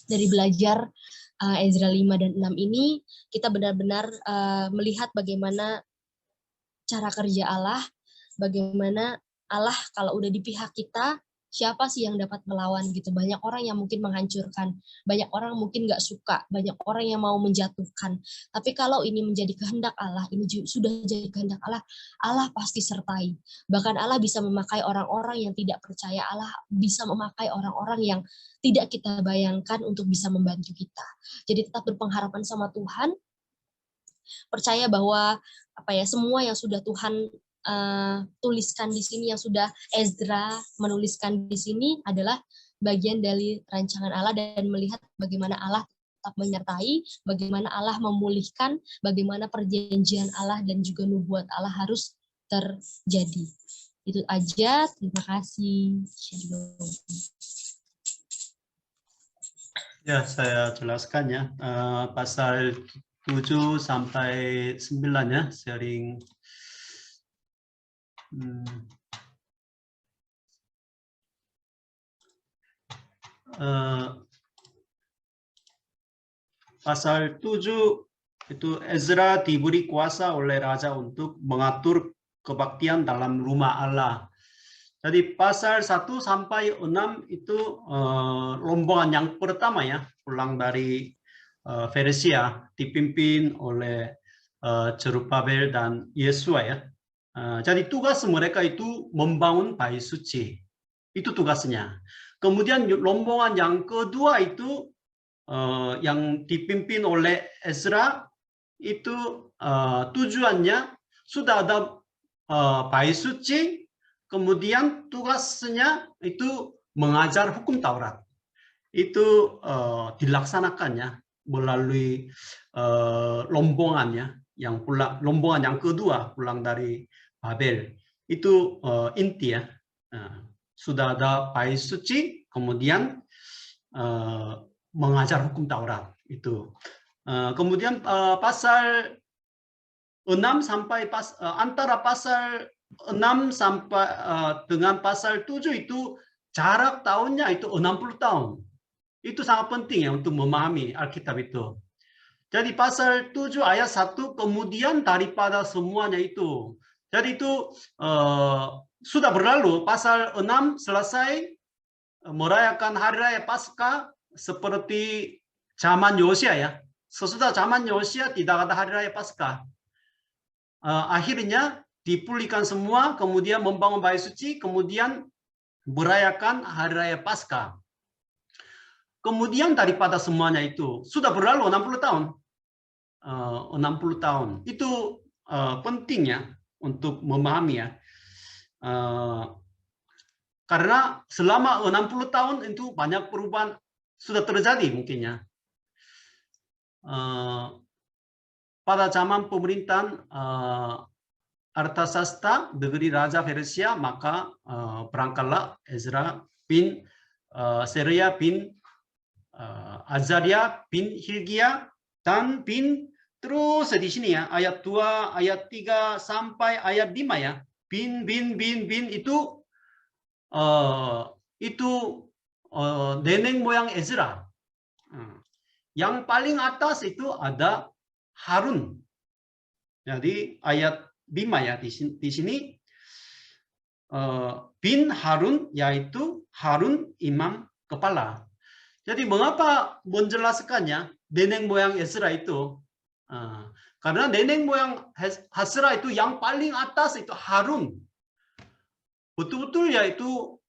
dari belajar Ezra 5 dan 6 ini, kita benar-benar melihat bagaimana cara kerja Allah, bagaimana Allah kalau udah di pihak kita, siapa sih yang dapat melawan gitu. Banyak orang yang mungkin menghancurkan, banyak orang mungkin nggak suka, banyak orang yang mau menjatuhkan. Tapi kalau ini menjadi kehendak Allah, ini sudah jadi kehendak Allah, Allah pasti sertai. Bahkan Allah bisa memakai orang-orang yang tidak percaya, Allah bisa memakai orang-orang yang tidak kita bayangkan untuk bisa membantu kita. Jadi tetap berpengharapan sama Tuhan, percaya bahwa semua yang sudah Tuhan tuliskan di sini, yang sudah Ezra menuliskan di sini adalah bagian dari rancangan Allah, dan melihat bagaimana Allah tetap menyertai, bagaimana Allah memulihkan, bagaimana perjanjian Allah dan juga nubuat Allah harus terjadi. Itu aja, terima kasih. Ya, saya jelaskan ya, pasal 7 sampai 9 ya, sharing. pasal 7 itu Ezra diberi kuasa oleh raja untuk mengatur kebaktian dalam rumah Allah. Jadi pasal 1 sampai 6 itu rombongan yang pertama ya, pulang dari Persia dipimpin oleh Zerubabel dan Yesua ya. Jadi tugas mereka itu membangun bait suci. Itu tugasnya. Kemudian rombongan yang kedua itu yang dipimpin oleh Ezra itu tujuannya sudah ada bait suci, kemudian tugasnya itu mengajar hukum Taurat. Itu dilaksanakannya melalui rombongannya yang pulang, rombongan yang kedua pulang dari Babel. Itu inti ya. Sudah ada bait suci, kemudian mengajar hukum Taurat itu. Kemudian pasal 6 sampai antara pasal 6 sampai dengan pasal 7 itu jarak tahunnya itu 60 tahun. Itu sangat penting ya untuk memahami Alkitab itu. Jadi pasal 7 ayat 1 kemudian daripada semuanya itu. Jadi itu sudah berlalu. Pasal 6 selesai merayakan hari raya Paskah seperti zaman Yosia ya. Sesudah zaman Yosia tidak ada hari raya Paskah. Akhirnya dipulihkan semua, kemudian membangun bait suci, kemudian merayakan hari raya Paskah. Kemudian daripada semuanya itu sudah berlalu 60 tahun. 60 tahun. Itu pentingnya untuk memahami ya. Karena selama 60 tahun itu banyak perubahan sudah terjadi mungkinnya. Pada zaman pemerintahan Artasasta negeri Raja Persia, maka berangkatlah Ezra bin Seria bin Azaria bin Hilkia dan bin terus di sini ya ayat 2, ayat 3 sampai ayat 5 ya. Bin itu nenek moyang Ezra. Yang paling atas itu ada Harun. Jadi ayat 5 ya di sini bin Harun yaitu Harun imam kepala. Jadi mengapa menjelaskannya nenek moyang Ezra itu? Karena nenek moyang Ezra itu yang paling atas itu Harun. Betul-betul yaitu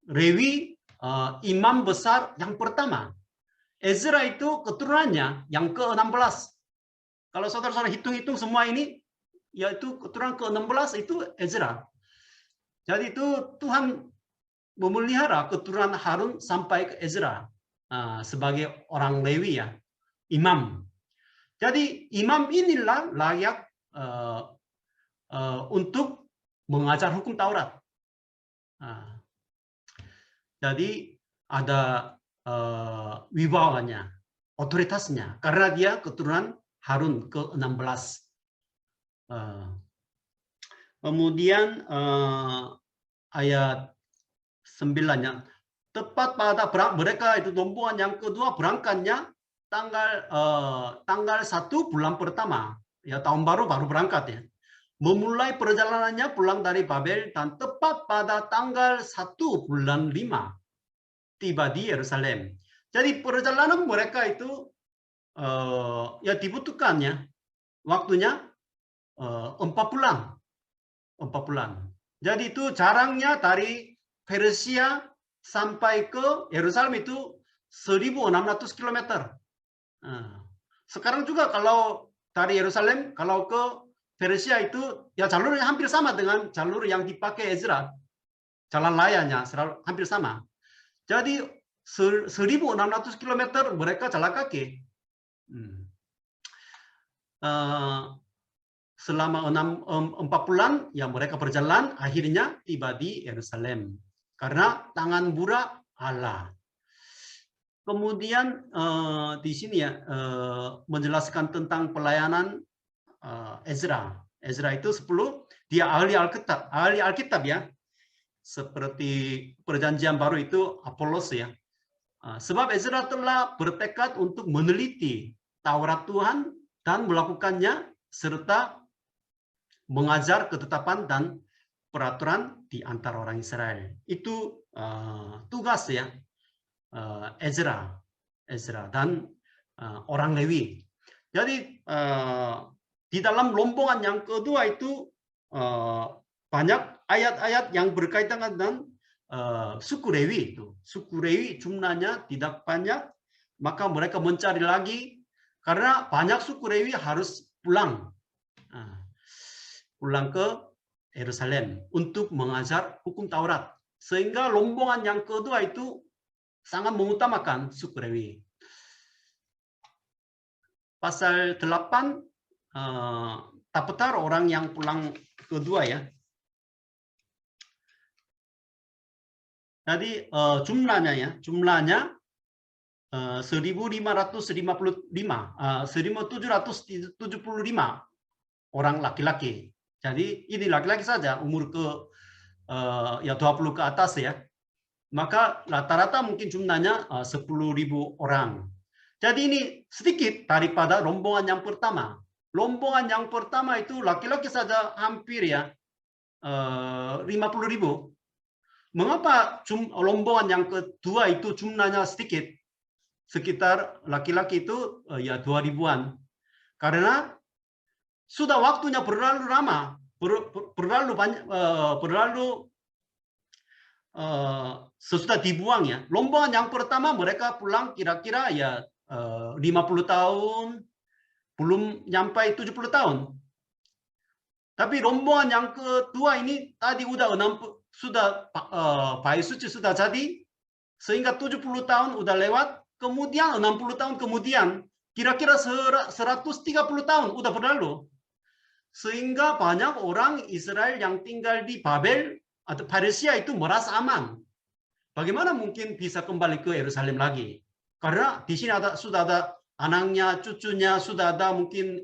Lewi imam besar yang pertama. Ezra itu keturunannya yang ke-16. Kalau saudara-saudara hitung-hitung semua ini, yaitu keturunan ke-16 itu Ezra. Jadi itu Tuhan memelihara keturunan Harun sampai ke Ezra sebagai orang Lewi ya, imam. Jadi imam inilah layak untuk mengajar hukum Taurat. Jadi ada wibawanya, otoritasnya, karena dia keturunan Harun ke-16. Kemudian ayat 9-nya, tepat pada mereka itu rombongan yang kedua berangkatnya tanggal 1 bulan pertama, ya tahun baru berangkat ya. Memulai perjalanannya pulang dari Babel dan tepat pada tanggal 1 bulan 5 tiba di Yerusalem. Jadi perjalanan mereka itu ya dibutuhkannya waktunya 4 bulan. 4 bulan. Jadi itu jarangnya dari Persia sampai ke Yerusalem itu 1.600 km. Sekarang juga kalau dari Yerusalem kalau ke Persia itu ya jalurnya hampir sama dengan jalur yang dipakai Ezra. Jalan layanya hampir sama. Jadi 1.600 km mereka jalan kaki. Selama 4 bulan ya mereka berjalan, akhirnya tiba di Yerusalem karena tangan burak Allah. Kemudian di sini ya menjelaskan tentang pelayanan Ezra. Ezra itu 10, dia ahli Alkitab ya. seperti perjanjian baru itu Apolos ya. Sebab Ezra telah bertekad untuk meneliti Taurat Tuhan dan melakukannya serta mengajar ketetapan dan peraturan di antara orang Israel. Itu tugas ya Ezra dan orang Lewi. Jadi di dalam rombongan yang kedua itu banyak ayat-ayat yang berkaitan dengan suku Lewi itu. Suku Lewi jumlahnya tidak banyak, maka mereka mencari lagi karena banyak suku Lewi harus pulang ke Yerusalem untuk mengajar hukum Taurat. Sehingga rombongan yang kedua itu sangat mengutamakan suku Lewi. Pasal 8, Tapetar orang yang pulang kedua ya. Jadi jumlahnya 1775 orang laki-laki. Jadi ini laki-laki saja umur ke 20 ke atas ya. Maka rata-rata mungkin jumlahnya 10.000 orang. Jadi ini sedikit daripada rombongan yang pertama. Rombongan yang pertama itu laki-laki saja hampir ya 50.000. Mengapa rombongan yang kedua itu jumlahnya sedikit? Sekitar laki-laki itu ya 2.000-an. Karena sudah waktunya berlalu lama, sesudah dibuang ya. Rombongan yang pertama mereka pulang kira-kira ya 50 tahun, belum nyampai 70 tahun. Tapi rombongan yang kedua ini tadi sudah bait suci sudah jadi, sehingga 70 tahun udah lewat, kemudian 60 tahun kemudian, kira-kira 130 tahun udah berlalu. Sehingga banyak orang Israel yang tinggal di Babel atau Persia itu merasa aman. Bagaimana mungkin bisa kembali ke Yerusalem lagi? Karena di sini sudah ada anaknya, cucunya, sudah ada mungkin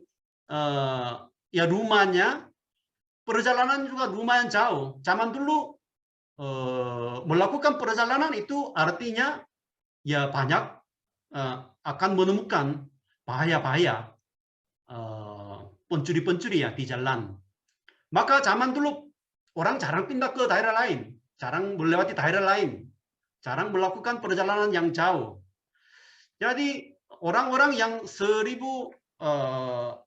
ya rumahnya. Perjalanan juga lumayan jauh. Zaman dulu melakukan perjalanan itu artinya ya banyak akan menemukan bahaya-bahaya pencuri-pencuri ya di jalan. Maka zaman dulu orang jarang pindah ke daerah lain, jarang melewati daerah lain, jarang melakukan perjalanan yang jauh. Jadi orang-orang yang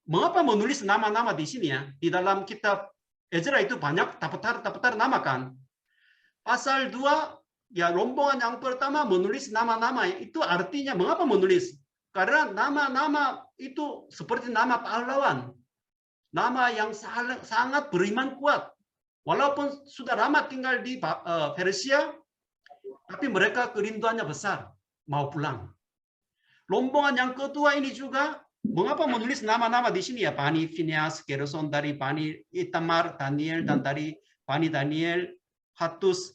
mengapa menulis nama-nama di sini ya? Di dalam kitab Ezra itu banyak tapetar nama kan. Pasal 2 ya rombongan yang pertama menulis nama-nama itu artinya mengapa menulis? Karena nama-nama itu seperti nama pahlawan. Nama yang sangat beriman kuat. Walaupun sudah lama tinggal di Persia, tapi mereka kerinduannya besar, mau pulang. Rombongan yang kedua ini juga, mengapa menulis nama-nama di sini ya? Bani Finehas, Gerson dari Bani Itamar, Daniel, dan dari Bani Daniel, Hatus.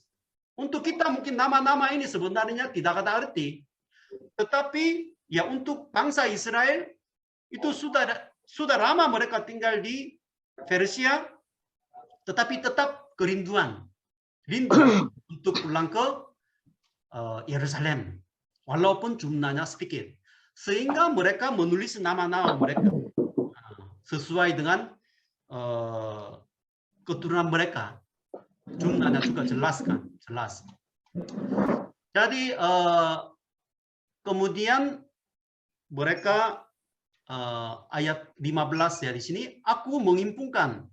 Untuk kita mungkin nama-nama ini sebenarnya tidak ada arti. Tetapi ya untuk bangsa Israel, itu sudah lama mereka tinggal di Persia, tetapi tetap kerinduan. Rindu untuk pulang ke Yerusalem. Walaupun jumlahnya sedikit. Sehingga mereka menulis nama-nama mereka sesuai dengan keturunan mereka. Jumlahnya juga jelas kan? Jelas. Jadi kemudian mereka ayat 15 ya di sini, aku mengimpungkan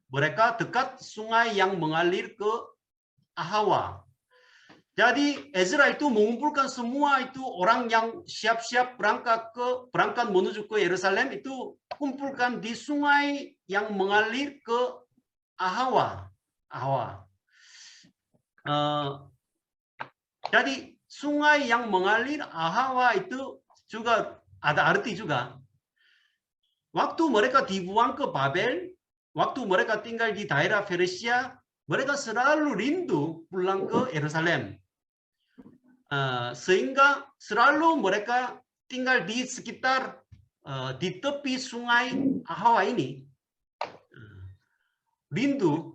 mereka dekat sungai yang mengalir ke Ahawa. Jadi Ezra itu mengumpulkan semua itu orang yang siap-siap berangkat menuju ke Yerusalem itu kumpulkan di sungai yang mengalir ke Ahawa. Jadi sungai yang mengalir Ahawa itu juga ada arti juga. Waktu mereka dibuang ke Babel, waktu mereka tinggal di daerah Persia, mereka selalu rindu pulang ke Yerusalem. Sehingga selalu mereka tinggal di sekitar di tepi sungai Ahawa ini. Rindu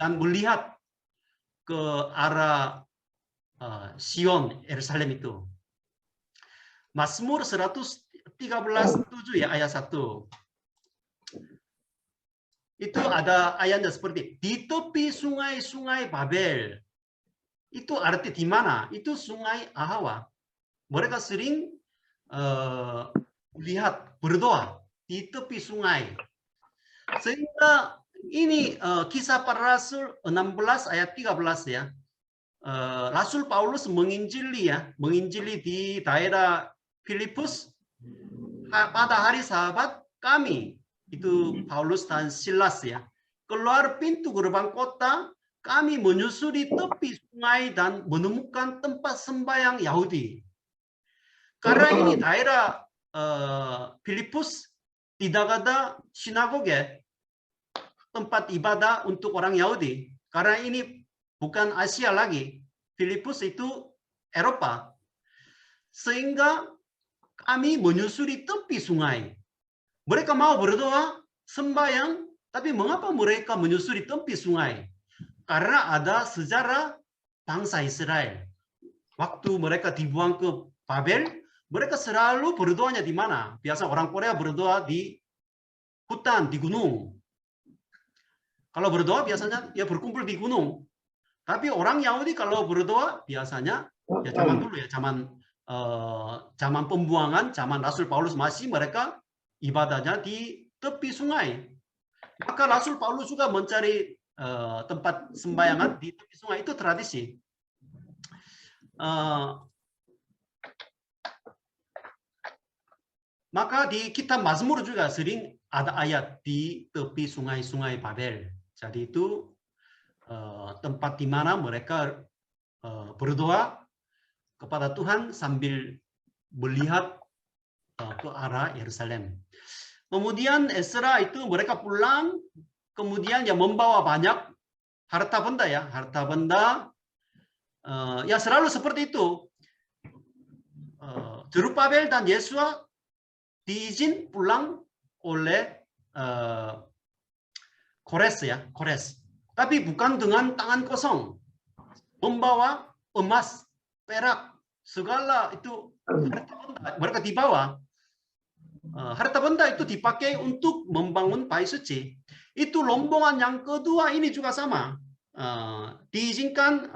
dan melihat ke arah Sion, Yerusalem itu. Mazmur 113:7 ya, ayat 1. Itu ada ayatnya seperti di tepi sungai-sungai Babel. Itu arti di mana? Itu sungai Ahawa. Mereka sering lihat berdoa di tepi sungai. Sehingga ini kisah para rasul 16 ayat 13 ya. Rasul Paulus menginjili di daerah Filipus pada hari Sabat kami, itu Paulus dan Silas ya, keluar pintu gerbang kota, kami menyusuri tepi sungai dan menemukan tempat sembahyang Yahudi. Karena ini daerah Filipus tidak ada sinagoge, tempat ibadah untuk orang Yahudi. Karena ini bukan Asia lagi, Filipus itu Eropa. Sehingga kami menyusuri tepi sungai. Mereka mau berdoa, sembahyang, tapi mengapa mereka menyusuri tepi sungai? Karena ada sejarah bangsa Israel. Waktu mereka dibuang ke Babel, mereka selalu berdoanya di mana? Biasa orang Korea berdoa di hutan, di gunung. Kalau berdoa biasanya ya berkumpul di gunung. Tapi orang Yahudi kalau berdoa biasanya ya zaman dulu ya, zaman pembuangan, zaman Rasul Paulus masih mereka ibadahnya di tepi sungai. Maka Rasul Paulus juga mencari tempat sembahyangan di tepi sungai, itu tradisi. Maka di kitab Mazmur juga sering ada ayat di tepi sungai-sungai Babel. Jadi itu tempat di mana mereka berdoa kepada Tuhan sambil melihat ke arah Yerusalem. Kemudian Ezra itu mereka pulang, kemudian yang membawa banyak harta benda ya, harta benda ya selalu seperti itu. Zerubabel dan Yesua diizin pulang oleh Kores ya, Kores. Tapi bukan dengan tangan kosong, membawa emas, perak, segala itu harta benda mereka dibawa. Harta benda itu dipakai untuk membangun bait suci. Itu rombongan yang kedua ini juga sama, diizinkan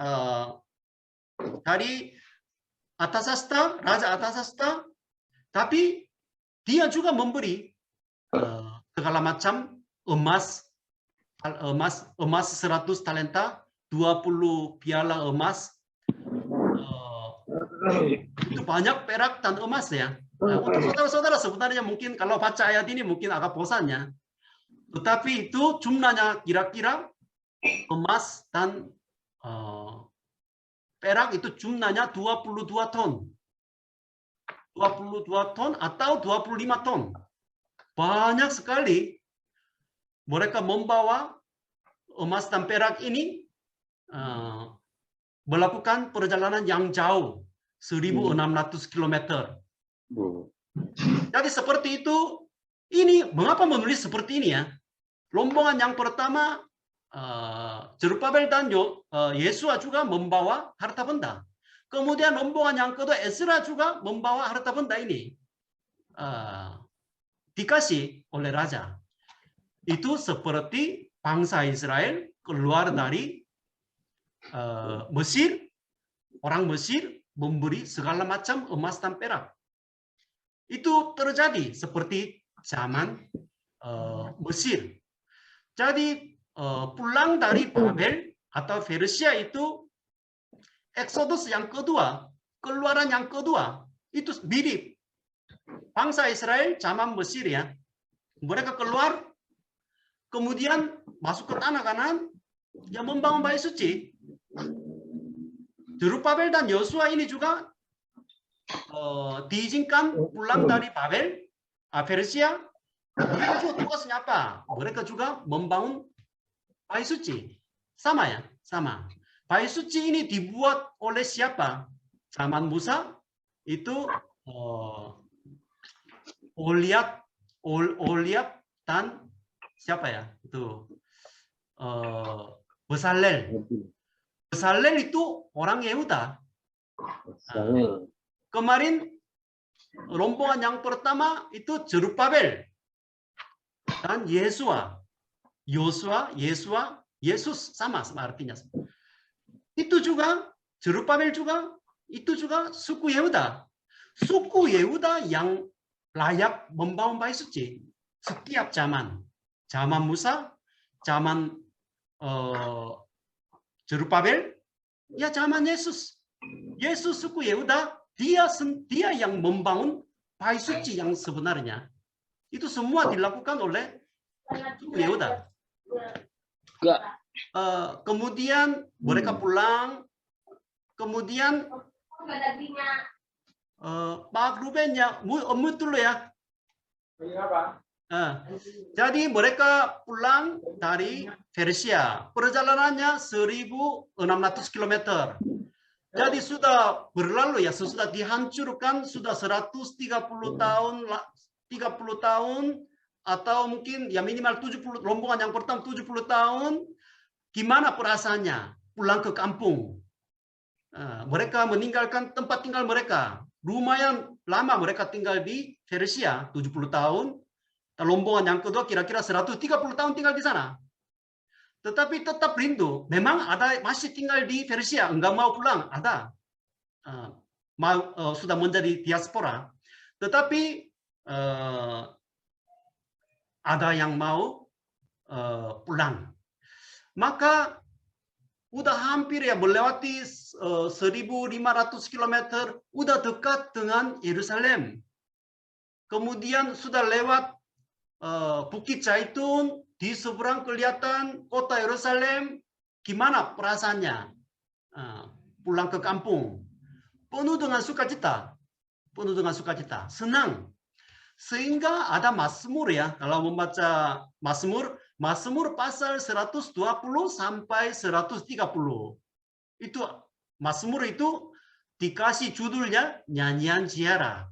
dari Artasasta, Raja Artasasta, tapi dia juga memberi segala macam emas 100 talenta, 20 piala emas, itu banyak perak dan emas ya. Nah, untuk saudara-saudara sebenarnya mungkin kalau baca ayat ini mungkin agak bosannya. Tetapi itu jumlahnya kira-kira emas dan perak itu jumlahnya 22 ton. 22 ton atau 25 ton. Banyak sekali. Mereka membawa emas dan perak ini melakukan perjalanan yang jauh, 1.600 km. Jadi seperti itu, ini mengapa menulis seperti ini ya? Rombongan yang pertama, Zerubabel dan Yesua juga membawa harta benda. Kemudian rombongan yang kedua, Ezra juga membawa harta benda ini. Dikasih oleh raja. Itu seperti bangsa Israel keluar dari Mesir, orang Mesir memberi segala macam emas dan perak. Itu terjadi seperti zaman Mesir. Jadi pulang dari Babel atau Persia itu Exodus yang kedua, keluaran yang kedua, itu mirip. Bangsa Israel zaman Mesir ya, mereka keluar, kemudian masuk ke tanah Kanaan, yang membangun bait suci. Zerubabel dan Yosua ini juga diizinkan pulang dari Babel, Persia. Mereka juga tugasnya apa? Mereka juga membangun bait suci. Sama ya, sama. Bait suci ini dibuat oleh siapa? Zaman Musa itu Oliab dan siapa ya? Itu Bezalel. Bezalel itu orang Yehuda. Kemarin rombongan yang pertama itu Zerubabel dan Yesua. Yesus sama artinya. Itu juga Zerubabel juga itu juga suku Yehuda. Suku Yehuda yang layak membangun bait suci setiap zaman. Zaman Musa, zaman Zerubabel, ya zaman Yesus. Yesus suku Yehuda, dia yang membangun bait suci yang sebenarnya. Itu semua dilakukan oleh suku Yehuda. Kemudian mereka pulang. Kemudian Pak Ruben ya, omut dulu ya. Jadi mereka pulang dari Persia. Perjalanannya 1.600 km. Jadi sudah berlalu ya, sudah dihancurkan sudah 130 tahun, 30 tahun atau mungkin ya minimal 70, rombongan yang pertama 70 tahun. Gimana perasaannya pulang ke kampung? Mereka meninggalkan tempat tinggal mereka. Lumayan lama mereka tinggal di Persia, 70 tahun. Rombongan yang kedua kira-kira 130 tahun tinggal di sana. Tetapi tetap rindu. Memang ada masih tinggal di Persia, enggak mau pulang, ada. Sudah menjadi diaspora. Tetapi ada yang mau pulang. Maka udah hampir ya melewati 1.500 km, udah dekat dengan Yerusalem. Kemudian sudah lewat Bukit Zaitun, di seberang kelihatan kota Yerusalem. Gimana perasaannya pulang ke kampung? Penuh dengan sukacita, senang. Sehingga ada Mazmur ya, kalau membaca Mazmur pasal 120 sampai 130. Itu Mazmur itu dikasih judulnya nyanyian ziarah.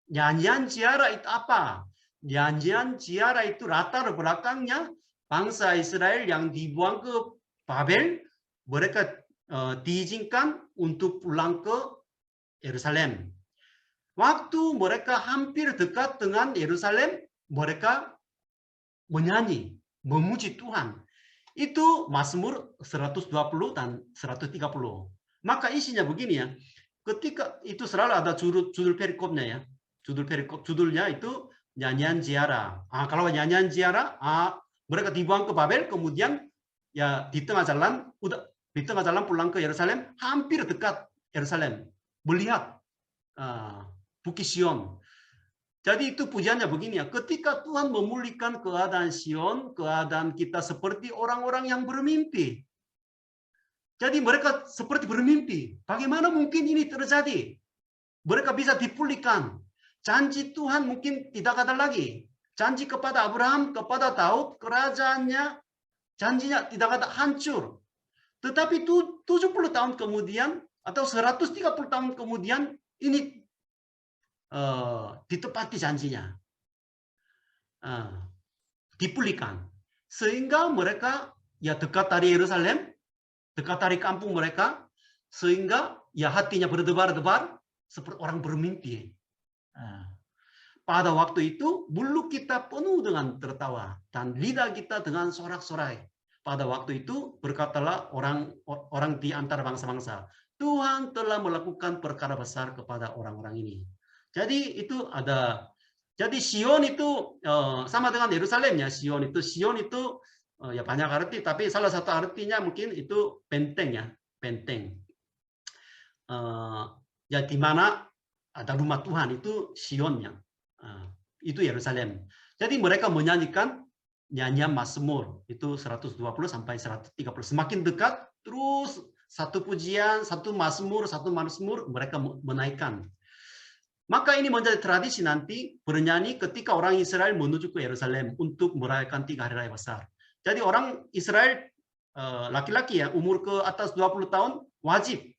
Nyanyian ziarah itu apa? Nyanyian ziarah itu latar belakangnya bangsa Israel yang dibuang ke Babel, mereka diizinkan untuk pulang ke Yerusalem. Waktu mereka hampir dekat dengan Yerusalem, mereka menyanyi, memuji Tuhan. Itu Mazmur 120 dan 130. Maka isinya begini ya. Ketika itu selalu ada judul perikopnya ya. Judulnya itu nyanyian ziarah. Kalau nyanyian ziarah, mereka dibuang ke Babel, kemudian ya di tengah jalan pulang ke Yerusalem, hampir dekat Yerusalem, melihat Bukit Sion. Jadi itu pujiannya begini ya, ketika Tuhan memulihkan keadaan Sion, keadaan kita seperti orang-orang yang bermimpi. Jadi mereka seperti bermimpi. Bagaimana mungkin ini terjadi? Mereka bisa dipulihkan. Janji Tuhan mungkin tidak ada lagi. Janji kepada Abraham, kepada Daud, kerajaannya, janjinya tidak ada, hancur. Tetapi 70 tahun kemudian, atau 130 tahun kemudian, ini ditepati janjinya. Dipulihkan. Sehingga mereka ya dekat dari Yerusalem, dekat dari kampung mereka, sehingga ya hatinya berdebar-debar seperti orang bermimpi. Pada waktu itu mulut kita penuh dengan tertawa dan lidah kita dengan sorak-sorai. Pada waktu itu berkatalah orang di antara bangsa-bangsa, Tuhan telah melakukan perkara besar kepada orang-orang ini. Jadi itu ada. Jadi Sion itu sama dengan Yerusalem ya. Sion itu ya banyak arti, tapi salah satu artinya mungkin itu benteng ya, benteng. Ya di mana ada rumah Tuhan itu Sionnya. Itu Yerusalem. Jadi mereka menyanyikan nyanyian Mazmur itu 120 sampai 130. Semakin dekat terus satu pujian, satu Mazmur mereka menaikkan. Maka ini menjadi tradisi nanti bernyanyi ketika orang Israel menuju ke Yerusalem untuk merayakan 3 hari raya besar. Jadi orang Israel laki-laki ya umur ke atas 20 tahun wajib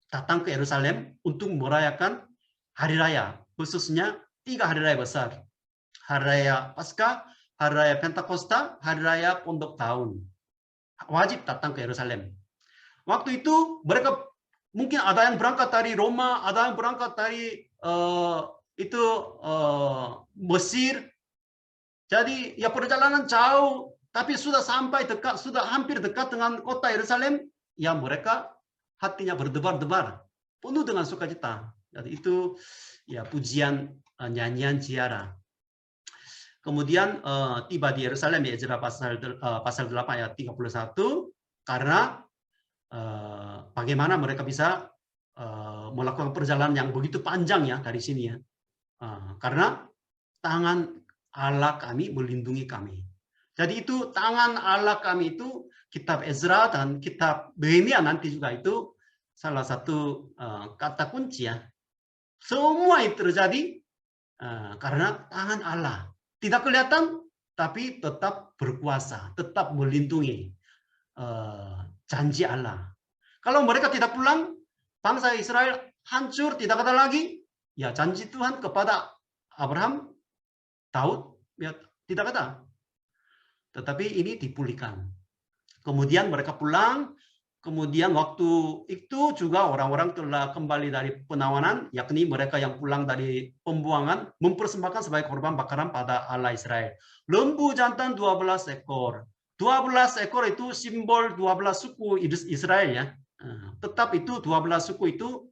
datang ke Yerusalem untuk merayakan hari raya, khususnya 3 hari raya besar. Hari raya Paskah, hari raya Pentakosta, hari raya Pondok Tahun. Wajib datang ke Yerusalem. Waktu itu mereka mungkin ada yang berangkat dari Roma, ada yang berangkat dari Mesir. Jadi ya perjalanan jauh, tapi sudah sampai dekat, sudah hampir dekat dengan kota Yerusalem, ya mereka hatinya berdebar-debar, penuh dengan sukacita. Jadi itu ya pujian, nyanyian ziarah. Kemudian tiba di Yerusalem, ya Ezra pasal 8 ayat 31, karena bagaimana mereka bisa melakukan perjalanan yang begitu panjang ya dari sini ya. Karena tangan Allah kami melindungi kami. Jadi itu tangan Allah kami itu kitab Ezra dan kitab Nehemia nanti juga itu salah satu kata kunci ya. Semua itu terjadi karena tangan Allah. Tidak kelihatan tapi tetap berkuasa, tetap melindungi janji Allah. Kalau mereka tidak pulang, bangsa Israel hancur, tidak ada lagi, ya janji Tuhan kepada Abraham, Daud, ya tidak ada. Tetapi ini dipulihkan. Kemudian mereka pulang, kemudian waktu itu juga orang-orang telah kembali dari penawanan, yakni mereka yang pulang dari pembuangan, mempersembahkan sebagai korban bakaran pada Allah Israel. Lembu jantan 12 ekor. 12 ekor itu simbol 12 suku Israel ya. Tetap itu 12 suku itu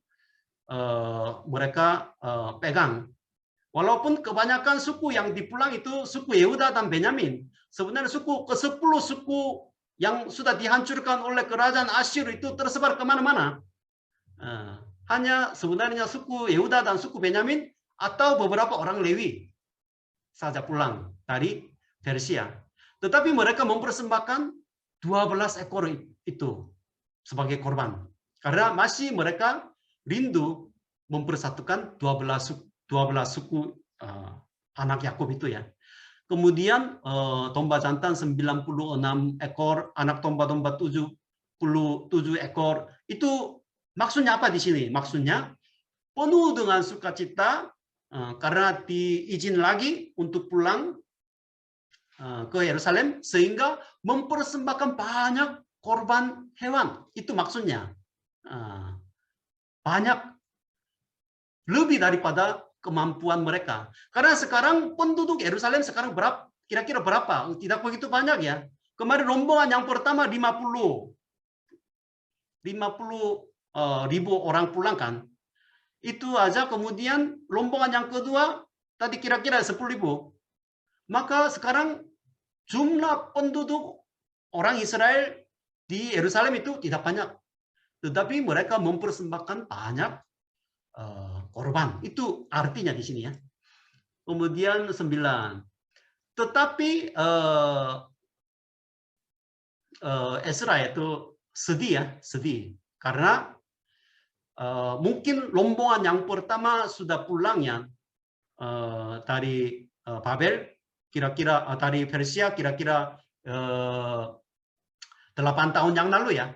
mereka pegang. Walaupun kebanyakan suku yang dipulang itu suku Yehuda dan Benyamin. Sebenarnya suku ke-10 suku yang sudah dihancurkan oleh kerajaan Asyur itu tersebar kemana-mana. Hanya sebenarnya suku Yehuda dan suku Benyamin atau beberapa orang Lewi saja pulang dari Persia. Tetapi mereka mempersembahkan 12 ekor itu sebagai korban. Karena masih mereka rindu mempersatukan 12 suku anak Yakub itu ya. Kemudian domba jantan 96 ekor, anak domba-domba 77 ekor. Itu maksudnya apa di sini? Maksudnya penuh dengan sukacita karena diizin lagi untuk pulang ke Yerusalem sehingga mempersembahkan banyak korban hewan. Itu maksudnya. Banyak lebih daripada kemampuan mereka. Karena sekarang penduduk Yerusalem sekarang berapa? Kira-kira berapa? Tidak begitu banyak ya. Kemarin rombongan yang pertama 50 ribu orang pulang kan. Itu aja, kemudian rombongan yang kedua tadi kira-kira 10.000. Maka sekarang jumlah penduduk orang Israel di Yerusalem itu tidak banyak. Tetapi mereka mempersembahkan banyak korban. Itu artinya di sini ya. Kemudian 9. Tetapi Ezra itu sedih ya, sedih. Karena mungkin rombongan yang pertama sudah pulangnya dari Babel, kira-kira dari Persia, kira-kira 8 tahun yang lalu ya.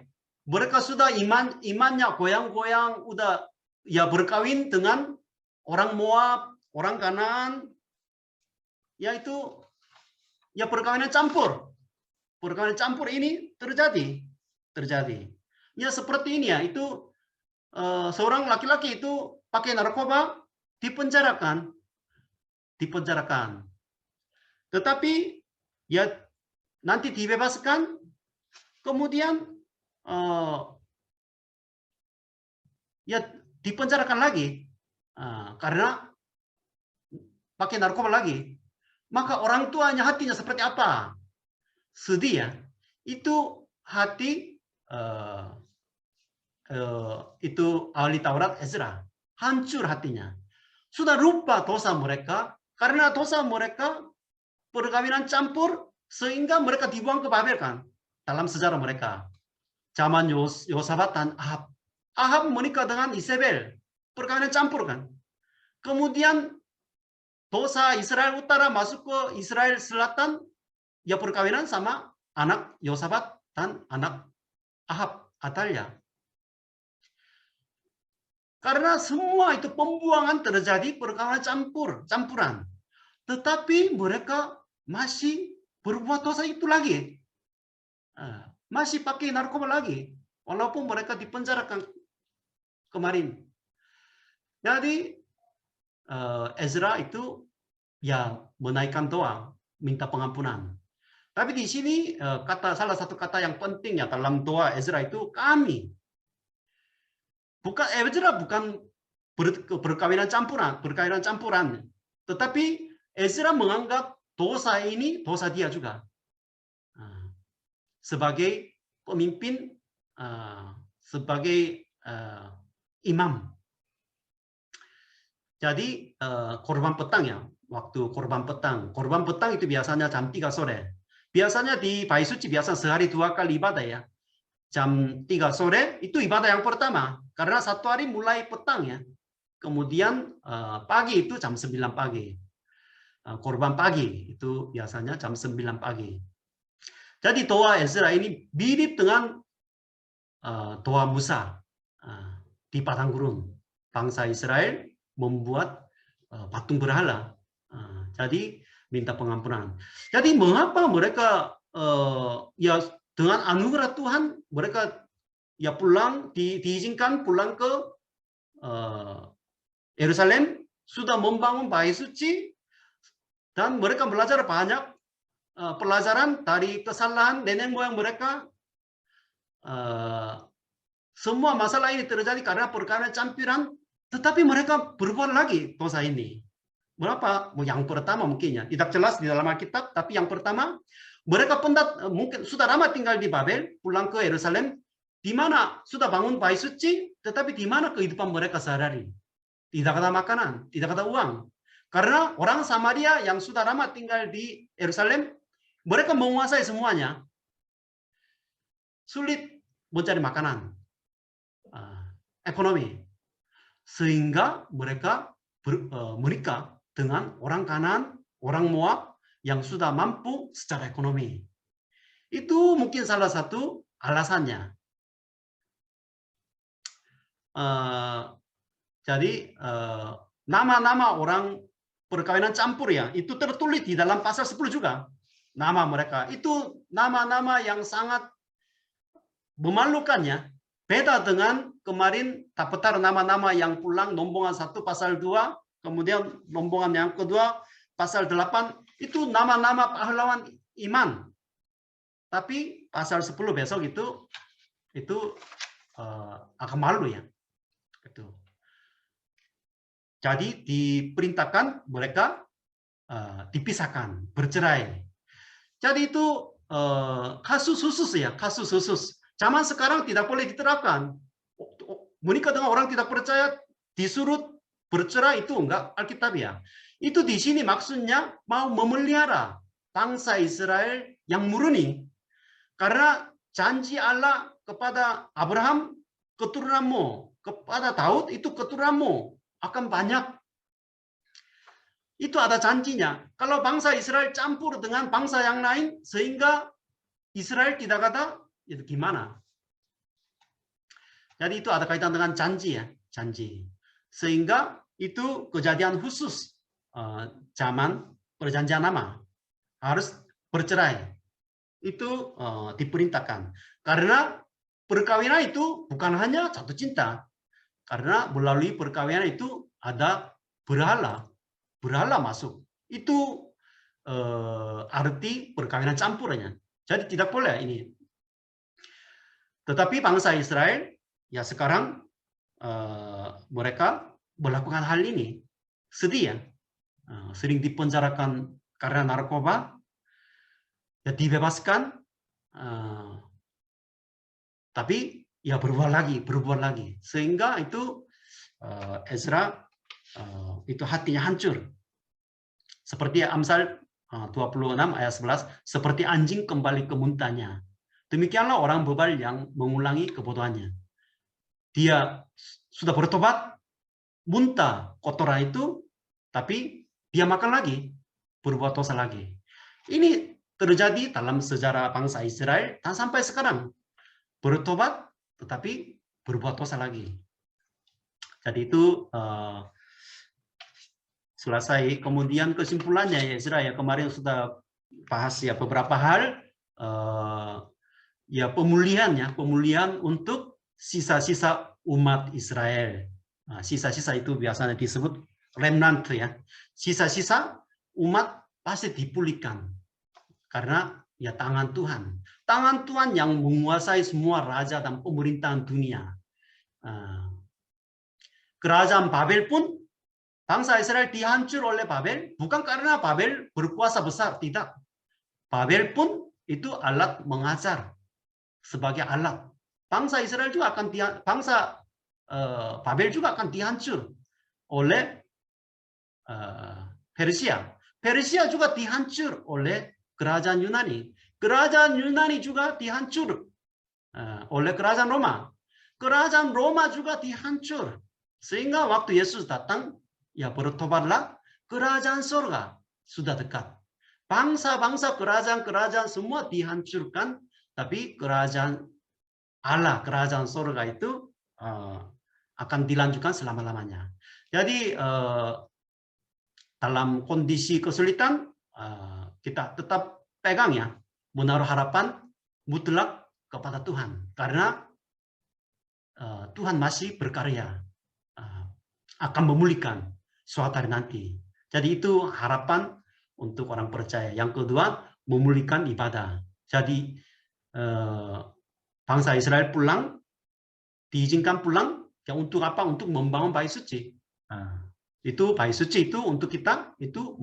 Mereka sudah imannya goyang-goyang, udah ya berkawin dengan orang Moab, orang Kanaan, yaitu ya perkawinan campur. Perkawinan campur ini terjadi. Ya seperti ini ya, itu seorang laki-laki itu pakai narkoba dipenjarakan. Tetapi ya nanti dibebaskan, kemudian ya dipenjarakan lagi karena pakai narkoba lagi. Maka orang tuanya hatinya seperti apa? Sedih ya. Itu hati itu ahli Taurat Ezra. Hancur hatinya. Sudah lupa dosa mereka. Karena dosa mereka perkawinan campur sehingga mereka dibuang ke Babel kan. Dalam sejarah mereka. Zaman Yosafat dan Ahab. Ahab menikah dengan Isabel. Perkawinan campur kan. Kemudian dosa Israel Utara masuk ke Israel Selatan. Ya perkawinan sama anak Yosafat dan anak Ahab, Atalia. Karena semua itu pembuangan terjadi perkawinan campuran. Tetapi mereka masih berbuat dosa itu lagi. Masih pakai narkoba lagi. walaupun mereka dipenjarakan kemarin. Jadi Ezra itu ya menaikkan doa, minta pengampunan. Tapi di sini salah satu kata yang penting ya dalam doa Ezra itu kami. Ezra bukan berkawinan campuran, tetapi Ezra menganggap dosa ini dosa dia juga. Sebagai pemimpin, sebagai imam. Jadi korban petang ya, waktu korban petang itu biasanya jam 3 sore. Biasanya di Bait Suci biasa sehari 2 kali ibadah ya. Jam 3 sore itu ibadah yang pertama, karena satu hari mulai petang ya. Kemudian pagi itu jam 9 pagi. Korban pagi itu biasanya jam 9 pagi. Jadi doa Ezra ini mirip dengan doa Musa di padang gurun. Bangsa Israel membuat patung berhala. Jadi minta pengampunan. Jadi mengapa mereka ya dengan anugerah Tuhan mereka ya pulang diizinkan pulang ke Yerusalem, sudah membangun Bait Suci, dan mereka belajar banyak pelajaran dari kesalahan nenek moyang mereka. Semua masalah ini terjadi karena perkara campuran, tetapi mereka berbuat lagi dosa ini. Berapa? Yang pertama mungkin ya, tidak jelas di dalam Alkitab, tapi yang pertama, mereka mungkin sudah lama tinggal di Babel, pulang ke Yerusalem, di mana sudah bangun Bait Suci, tetapi di mana kehidupan mereka sehari-hari? Tidak ada makanan, tidak ada uang. Karena orang Samaria yang sudah lama tinggal di Yerusalem, mereka menguasai semuanya. Sulit mencari makanan, ekonomi. Sehingga mereka menikah dengan orang Kanaan, orang Moab yang sudah mampu secara ekonomi. Itu mungkin salah satu alasannya. Jadi nama-nama orang perkawinan campur ya, itu tertulis di dalam pasal 10 juga. Nama mereka itu nama-nama yang sangat memalukannya. Beda dengan kemarin Tapetar nama-nama yang pulang rombongan 1 pasal 2, kemudian rombongan yang kedua pasal 8, itu nama-nama pahlawan iman. Tapi pasal 10 besok itu agak malu ya. Gitu. Jadi diperintahkan mereka dipisahkan, bercerai. Jadi itu kasus khusus ya, kasus khusus. Zaman sekarang tidak boleh diterapkan. Menikah dengan orang tidak percaya disuruh bercerai, itu enggak Alkitabiah. Itu di sini maksudnya mau memelihara bangsa Israel yang murni. Karena janji Allah kepada Abraham, keturunanmu, kepada Daud itu keturunanmu akan banyak. Itu ada janjinya. Kalau bangsa Israel campur dengan bangsa yang lain sehingga Israel tidak ada, itu gimana? Jadi itu ada kaitan dengan janji ya, janji. Sehingga itu kejadian khusus zaman perjanjian lama harus bercerai. Itu diperintahkan. Karena perkawinan itu bukan hanya jatuh cinta. Karena melalui perkawinan itu ada berhala. Berhala masuk. Itu arti perkawinan campurnya. Jadi tidak boleh ini. Tetapi bangsa Israel ya sekarang mereka melakukan hal ini. Sedih ya. Sering dipenjarakan karena narkoba. Ya dibebaskan. Tapi ya berbuat lagi. Sehingga itu Ezra itu hatinya hancur. Seperti Amsal 26 ayat 11, seperti anjing kembali ke muntahnya. Demikianlah orang bebal yang mengulangi kebodohannya. Dia sudah bertobat, muntah kotoran itu, tapi dia makan lagi, berbuat dosa lagi. Ini terjadi dalam sejarah bangsa Israel dan sampai sekarang. Bertobat, tetapi berbuat dosa lagi. Jadi itu selesai. Kemudian kesimpulannya ya Ezra ya, kemarin sudah bahas ya beberapa hal. ya pemulihan untuk sisa-sisa umat Israel. Nah, sisa-sisa itu biasanya disebut remnant ya. Sisa-sisa umat pasti dipulihkan karena ya tangan Tuhan. Tangan Tuhan yang menguasai semua raja dan pemerintahan dunia. Kerajaan Babel pun bangsa Israel dihancur oleh Babel bukan karena Babel berkuasa besar, tidak. Babel pun itu alat mengajar sebagai alat. Bangsa Israel juga akan Babel juga akan dihancur oleh Persia. Persia juga dihancur oleh kerajaan Yunani. Kerajaan Yunani juga dihancur oleh kerajaan Roma. Kerajaan Roma juga dihancur. Sehingga waktu Yesus datang, ya bertobatlah, kerajaan surga sudah dekat. Bangsa-bangsa, kerajaan-kerajaan semua dihancurkan, tapi kerajaan Allah, kerajaan surga itu akan dilanjutkan selama-lamanya. Jadi dalam kondisi kesulitan, kita tetap pegang ya, menaruh harapan mutlak kepada Tuhan. Karena Tuhan masih berkarya, akan memulihkan suatu hari nanti. Jadi itu harapan untuk orang percaya. Yang kedua, memulihkan ibadah. Jadi bangsa Israel pulang, diizinkan pulang, ya untuk apa? Untuk membangun bait suci. Itu bait suci itu untuk kita itu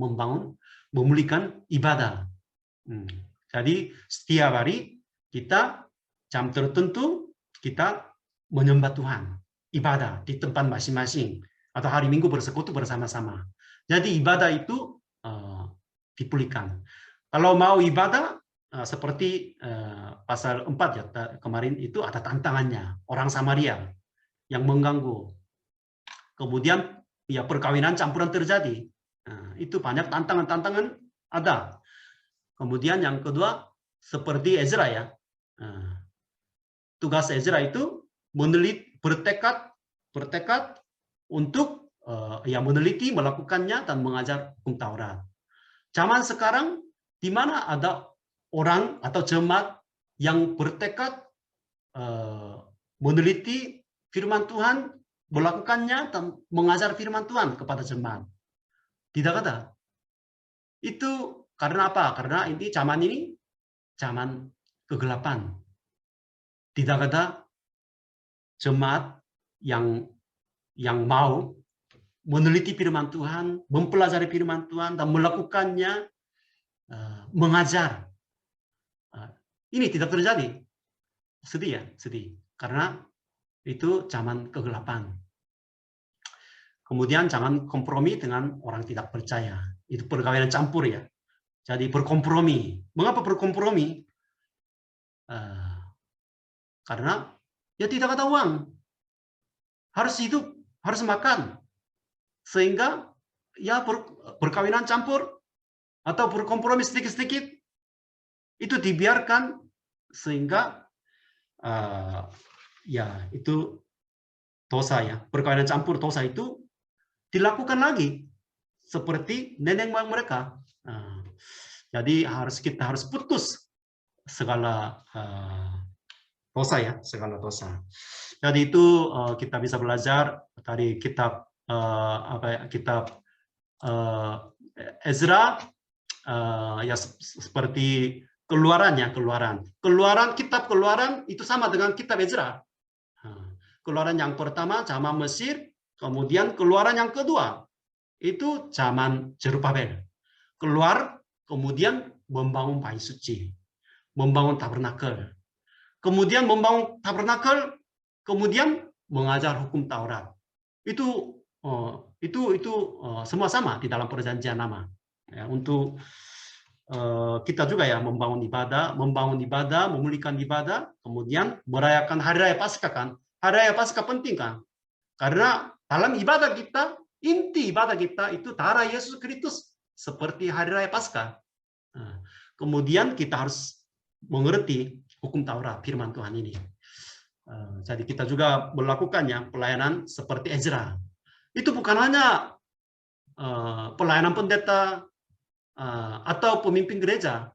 memulihkan ibadah. Jadi setiap hari kita jam tertentu kita menyembah Tuhan, ibadah di tempat masing-masing atau hari Minggu bersekutu bersama-sama. Jadi ibadah itu dipulihkan. Kalau mau ibadah seperti pasal 4 ya kemarin itu ada tantangannya, orang Samaria yang mengganggu. Kemudian ya perkawinan campuran terjadi. Itu banyak tantangan-tantangan ada. Kemudian yang kedua seperti Ezra ya. Tugas Ezra itu bertekad untuk ya meneliti, melakukannya dan mengajar hukum Taurat. Zaman sekarang di mana ada orang atau jemaat yang bertekad meneliti firman Tuhan, melakukannya dan mengajar firman Tuhan kepada jemaat. Tidak ada. Itu karena apa? Karena ini zaman kegelapan. Tidak ada jemaat yang mau meneliti firman Tuhan, mempelajari firman Tuhan dan melakukannya, mengajar. Ini tidak terjadi. Sedih ya, sedih. Karena itu zaman kegelapan. Kemudian jangan kompromi dengan orang tidak percaya. Itu perkawinan campur ya. Jadi berkompromi. Mengapa berkompromi? Karena ya tidak ada uang. Harus hidup, harus makan. Sehingga ya berkawinan campur atau berkompromi sedikit-sedikit itu dibiarkan sehingga ya itu dosa ya. Perkawinan campur dosa itu dilakukan lagi seperti nenek moyang mereka. Jadi kita harus putus segala dosa ya, segala dosa. Jadi itu kita bisa belajar dari kitab kitab Ezra ya seperti kitab Keluaran itu sama dengan kitab Ezra. Keluaran yang pertama zaman Mesir, kemudian Keluaran yang kedua itu zaman Zerubabel. Keluar kemudian membangun bait suci, membangun tabernakel. Kemudian membangun tabernakel, kemudian mengajar hukum Taurat. Itu semua sama di dalam perjanjian lama. Ya, untuk kita juga ya membangun ibadah, memulihkan ibadah, kemudian merayakan hari raya Paskah kan. Hari raya Paskah penting kan? Karena dalam ibadah kita, inti ibadah kita itu darah Yesus Kristus seperti hari raya Paskah. Kemudian kita harus mengerti hukum Taurat, firman Tuhan ini. Jadi kita juga melakukannya pelayanan seperti Ezra. Itu bukan hanya pelayanan pendeta atau pemimpin gereja.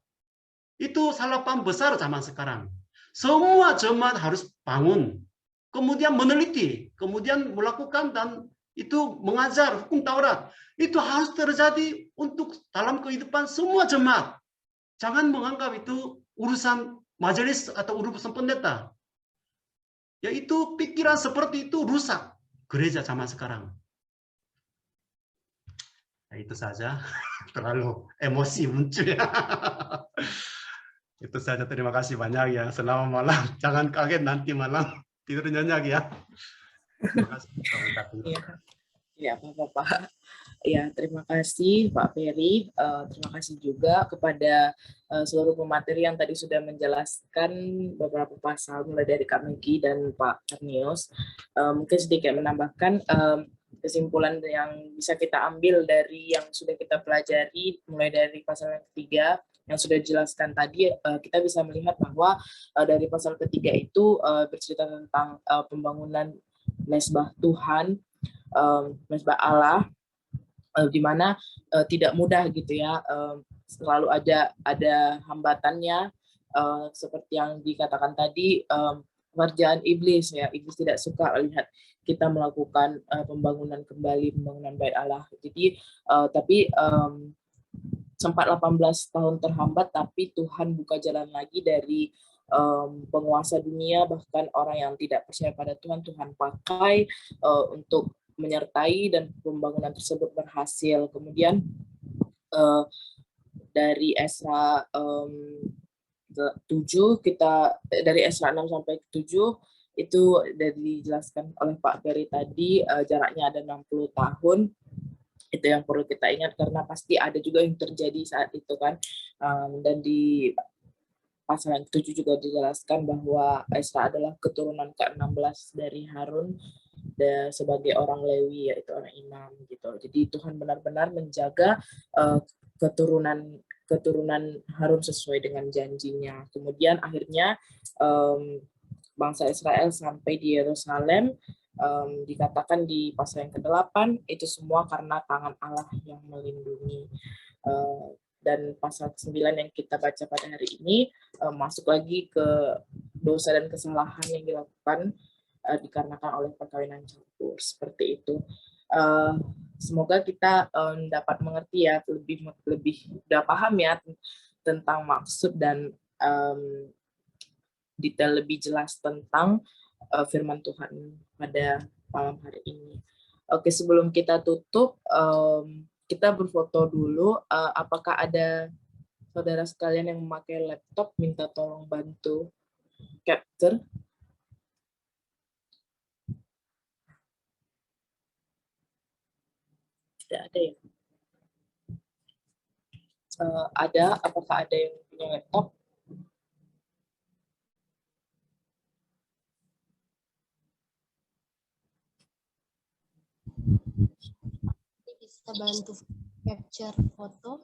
Itu salah paham besar zaman sekarang. Semua jemaat harus bangun, kemudian meneliti, kemudian melakukan dan itu mengajar hukum Taurat. Itu harus terjadi untuk dalam kehidupan semua jemaat. Jangan menganggap itu urusan majelis atau urusan pendeta. Yaitu pikiran seperti itu rusak gereja zaman sekarang. Ya, itu saja. Terlalu emosi muncul ya. Itu saja, terima kasih banyak ya. Selamat malam. Jangan kaget nanti malam tidur nyenyak ya. Terima kasih. Iya, ya Pak. Ya, terima kasih Pak Ferry. Terima kasih juga kepada seluruh pemateri yang tadi sudah menjelaskan beberapa pasal mulai dari Kak Megi dan Pak Karnius. Mungkin sedikit menambahkan kesimpulan yang bisa kita ambil dari yang sudah kita pelajari mulai dari pasal yang ketiga yang sudah dijelaskan tadi, kita bisa melihat bahwa dari pasal ketiga itu bercerita tentang pembangunan mezbah Tuhan, mezbah Allah, di mana tidak mudah gitu ya, selalu ada hambatannya, seperti yang dikatakan tadi, pekerjaan iblis ya, iblis tidak suka lihat kita melakukan pembangunan bait Allah. Jadi tapi sempat 18 tahun terhambat, tapi Tuhan buka jalan lagi dari penguasa dunia, bahkan orang yang tidak percaya pada Tuhan, Tuhan pakai untuk menyertai dan pembangunan tersebut berhasil. Kemudian dari Esra 7 dari Esra 6 sampai 7 itu sudah dijelaskan oleh Pak Ferry tadi, jaraknya ada 60 tahun. Itu yang perlu kita ingat karena pasti ada juga yang terjadi saat itu kan. Dan di pasal yang 7 juga dijelaskan bahwa Esra adalah keturunan ke-16 dari Harun sebagai orang Lewi, yaitu orang imam gitu. Jadi Tuhan benar-benar menjaga keturunan Harun sesuai dengan janjinya. Kemudian akhirnya bangsa Israel sampai di Yerusalem, dikatakan di pasal yang ke-8 itu semua karena tangan Allah yang melindungi. Dan pasal 9 yang kita baca pada hari ini masuk lagi ke dosa dan kesalahan yang dilakukan dikarenakan oleh perkawinan campur, seperti itu. Semoga kita dapat mengerti ya, lebih udah paham ya tentang maksud dan detail lebih jelas tentang firman Tuhan pada malam hari ini. Oke, sebelum kita tutup, kita berfoto dulu. Apakah ada saudara sekalian yang memakai laptop, minta tolong bantu capture? Tidak ada ya? Apakah ada yang punya laptop? Bisa bantu capture foto.